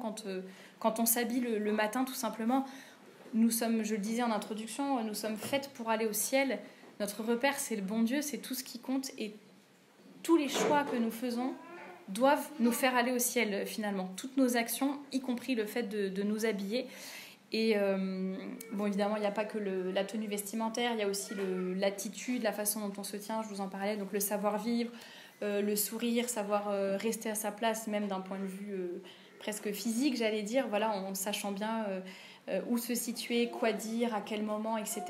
[SPEAKER 1] quand on s'habille le matin, tout simplement. Nous sommes, je le disais en introduction, nous sommes faites pour aller au ciel. Notre repère, c'est le bon Dieu, c'est tout ce qui compte. Et tous les choix que nous faisons doivent nous faire aller au ciel, finalement. Toutes nos actions, y compris le fait de nous habiller. Et bon, évidemment, il n'y a pas que la tenue vestimentaire, il y a aussi l'attitude, la façon dont on se tient, je vous en parlais. Donc le savoir-vivre, le sourire, savoir rester à sa place, même d'un point de vue presque physique, j'allais dire. Voilà, en sachant bien... où se situer, quoi dire, à quel moment, etc.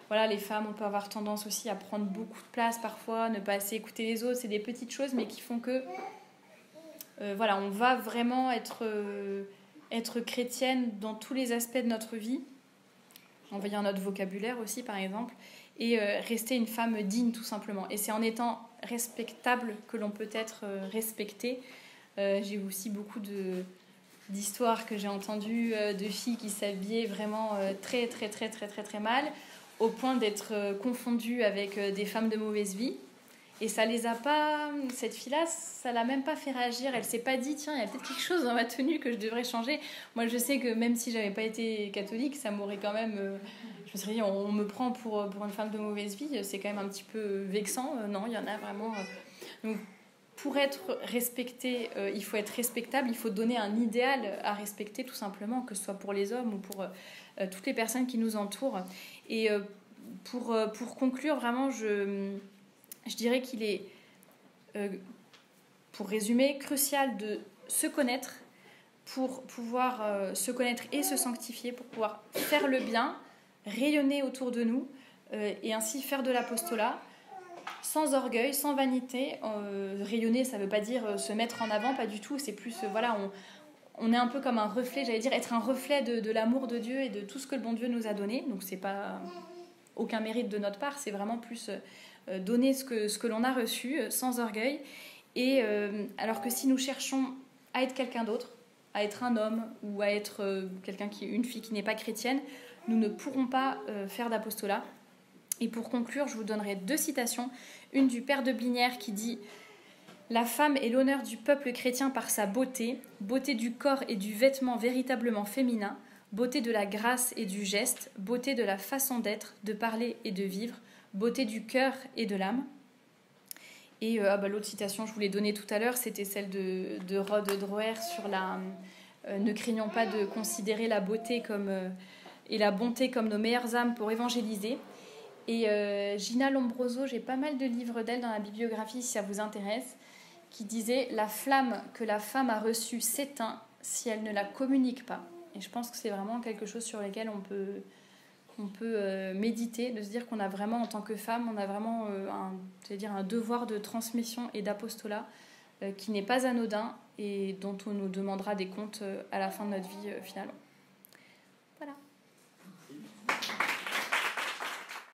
[SPEAKER 1] Voilà, les femmes, on peut avoir tendance aussi à prendre beaucoup de place parfois, ne pas assez écouter les autres. C'est des petites choses, mais qui font que voilà, on va vraiment être chrétienne dans tous les aspects de notre vie, en veillant notre vocabulaire aussi, par exemple, et rester une femme digne, tout simplement. Et c'est en étant respectable que l'on peut être respectée. J'ai aussi beaucoup d'histoires que j'ai entendues de filles qui s'habillaient vraiment très, très, très, très, très, très mal, au point d'être confondues avec des femmes de mauvaise vie. Et ça les a pas... Cette fille-là, ça l'a même pas fait réagir. Elle s'est pas dit, tiens, il y a peut-être quelque chose dans ma tenue que je devrais changer. Moi, je sais que même si j'avais pas été catholique, ça m'aurait quand même... je me serais dit, on me prend pour une femme de mauvaise vie. C'est quand même un petit peu vexant. Non, il y en a vraiment... Donc, pour être respecté, il faut être respectable. Il faut donner un idéal à respecter, tout simplement, que ce soit pour les hommes ou pour toutes les personnes qui nous entourent. Et pour conclure, vraiment, je dirais qu'il est, pour résumer, crucial de se connaître pour pouvoir se connaître et se sanctifier, pour pouvoir faire le bien, rayonner autour de nous et ainsi faire de l'apostolat. sans orgueil, sans vanité. Rayonner, ça ne veut pas dire se mettre en avant, pas du tout. C'est plus, voilà, on est un peu comme un reflet, j'allais dire, être un reflet de l'amour de Dieu et de tout ce que le bon Dieu nous a donné. Donc c'est pas aucun mérite de notre part, c'est vraiment plus donner ce que l'on a reçu, sans orgueil. Et alors que si nous cherchons à être quelqu'un d'autre, à être un homme ou à être une fille qui n'est pas chrétienne, nous ne pourrons pas faire d'apostolat. Et pour conclure, je vous donnerai 2 citations. Une du père de Blinière qui dit « La femme est l'honneur du peuple chrétien par sa beauté, beauté du corps et du vêtement véritablement féminin, beauté de la grâce et du geste, beauté de la façon d'être, de parler et de vivre, beauté du cœur et de l'âme. » Et l'autre citation, je vous l'ai donnée tout à l'heure, c'était celle de Rod Dreher sur la ne craignons pas de considérer la beauté et la bonté comme nos meilleures âmes pour évangéliser. Et Gina Lombroso, j'ai pas mal de livres d'elle dans la bibliographie si ça vous intéresse, qui disait « La flamme que la femme a reçue s'éteint si elle ne la communique pas ». Et je pense que c'est vraiment quelque chose sur lequel on peut méditer, de se dire qu'on a vraiment, en tant que femme, on a vraiment un devoir de transmission et d'apostolat qui n'est pas anodin et dont on nous demandera des comptes à la fin de notre vie finalement.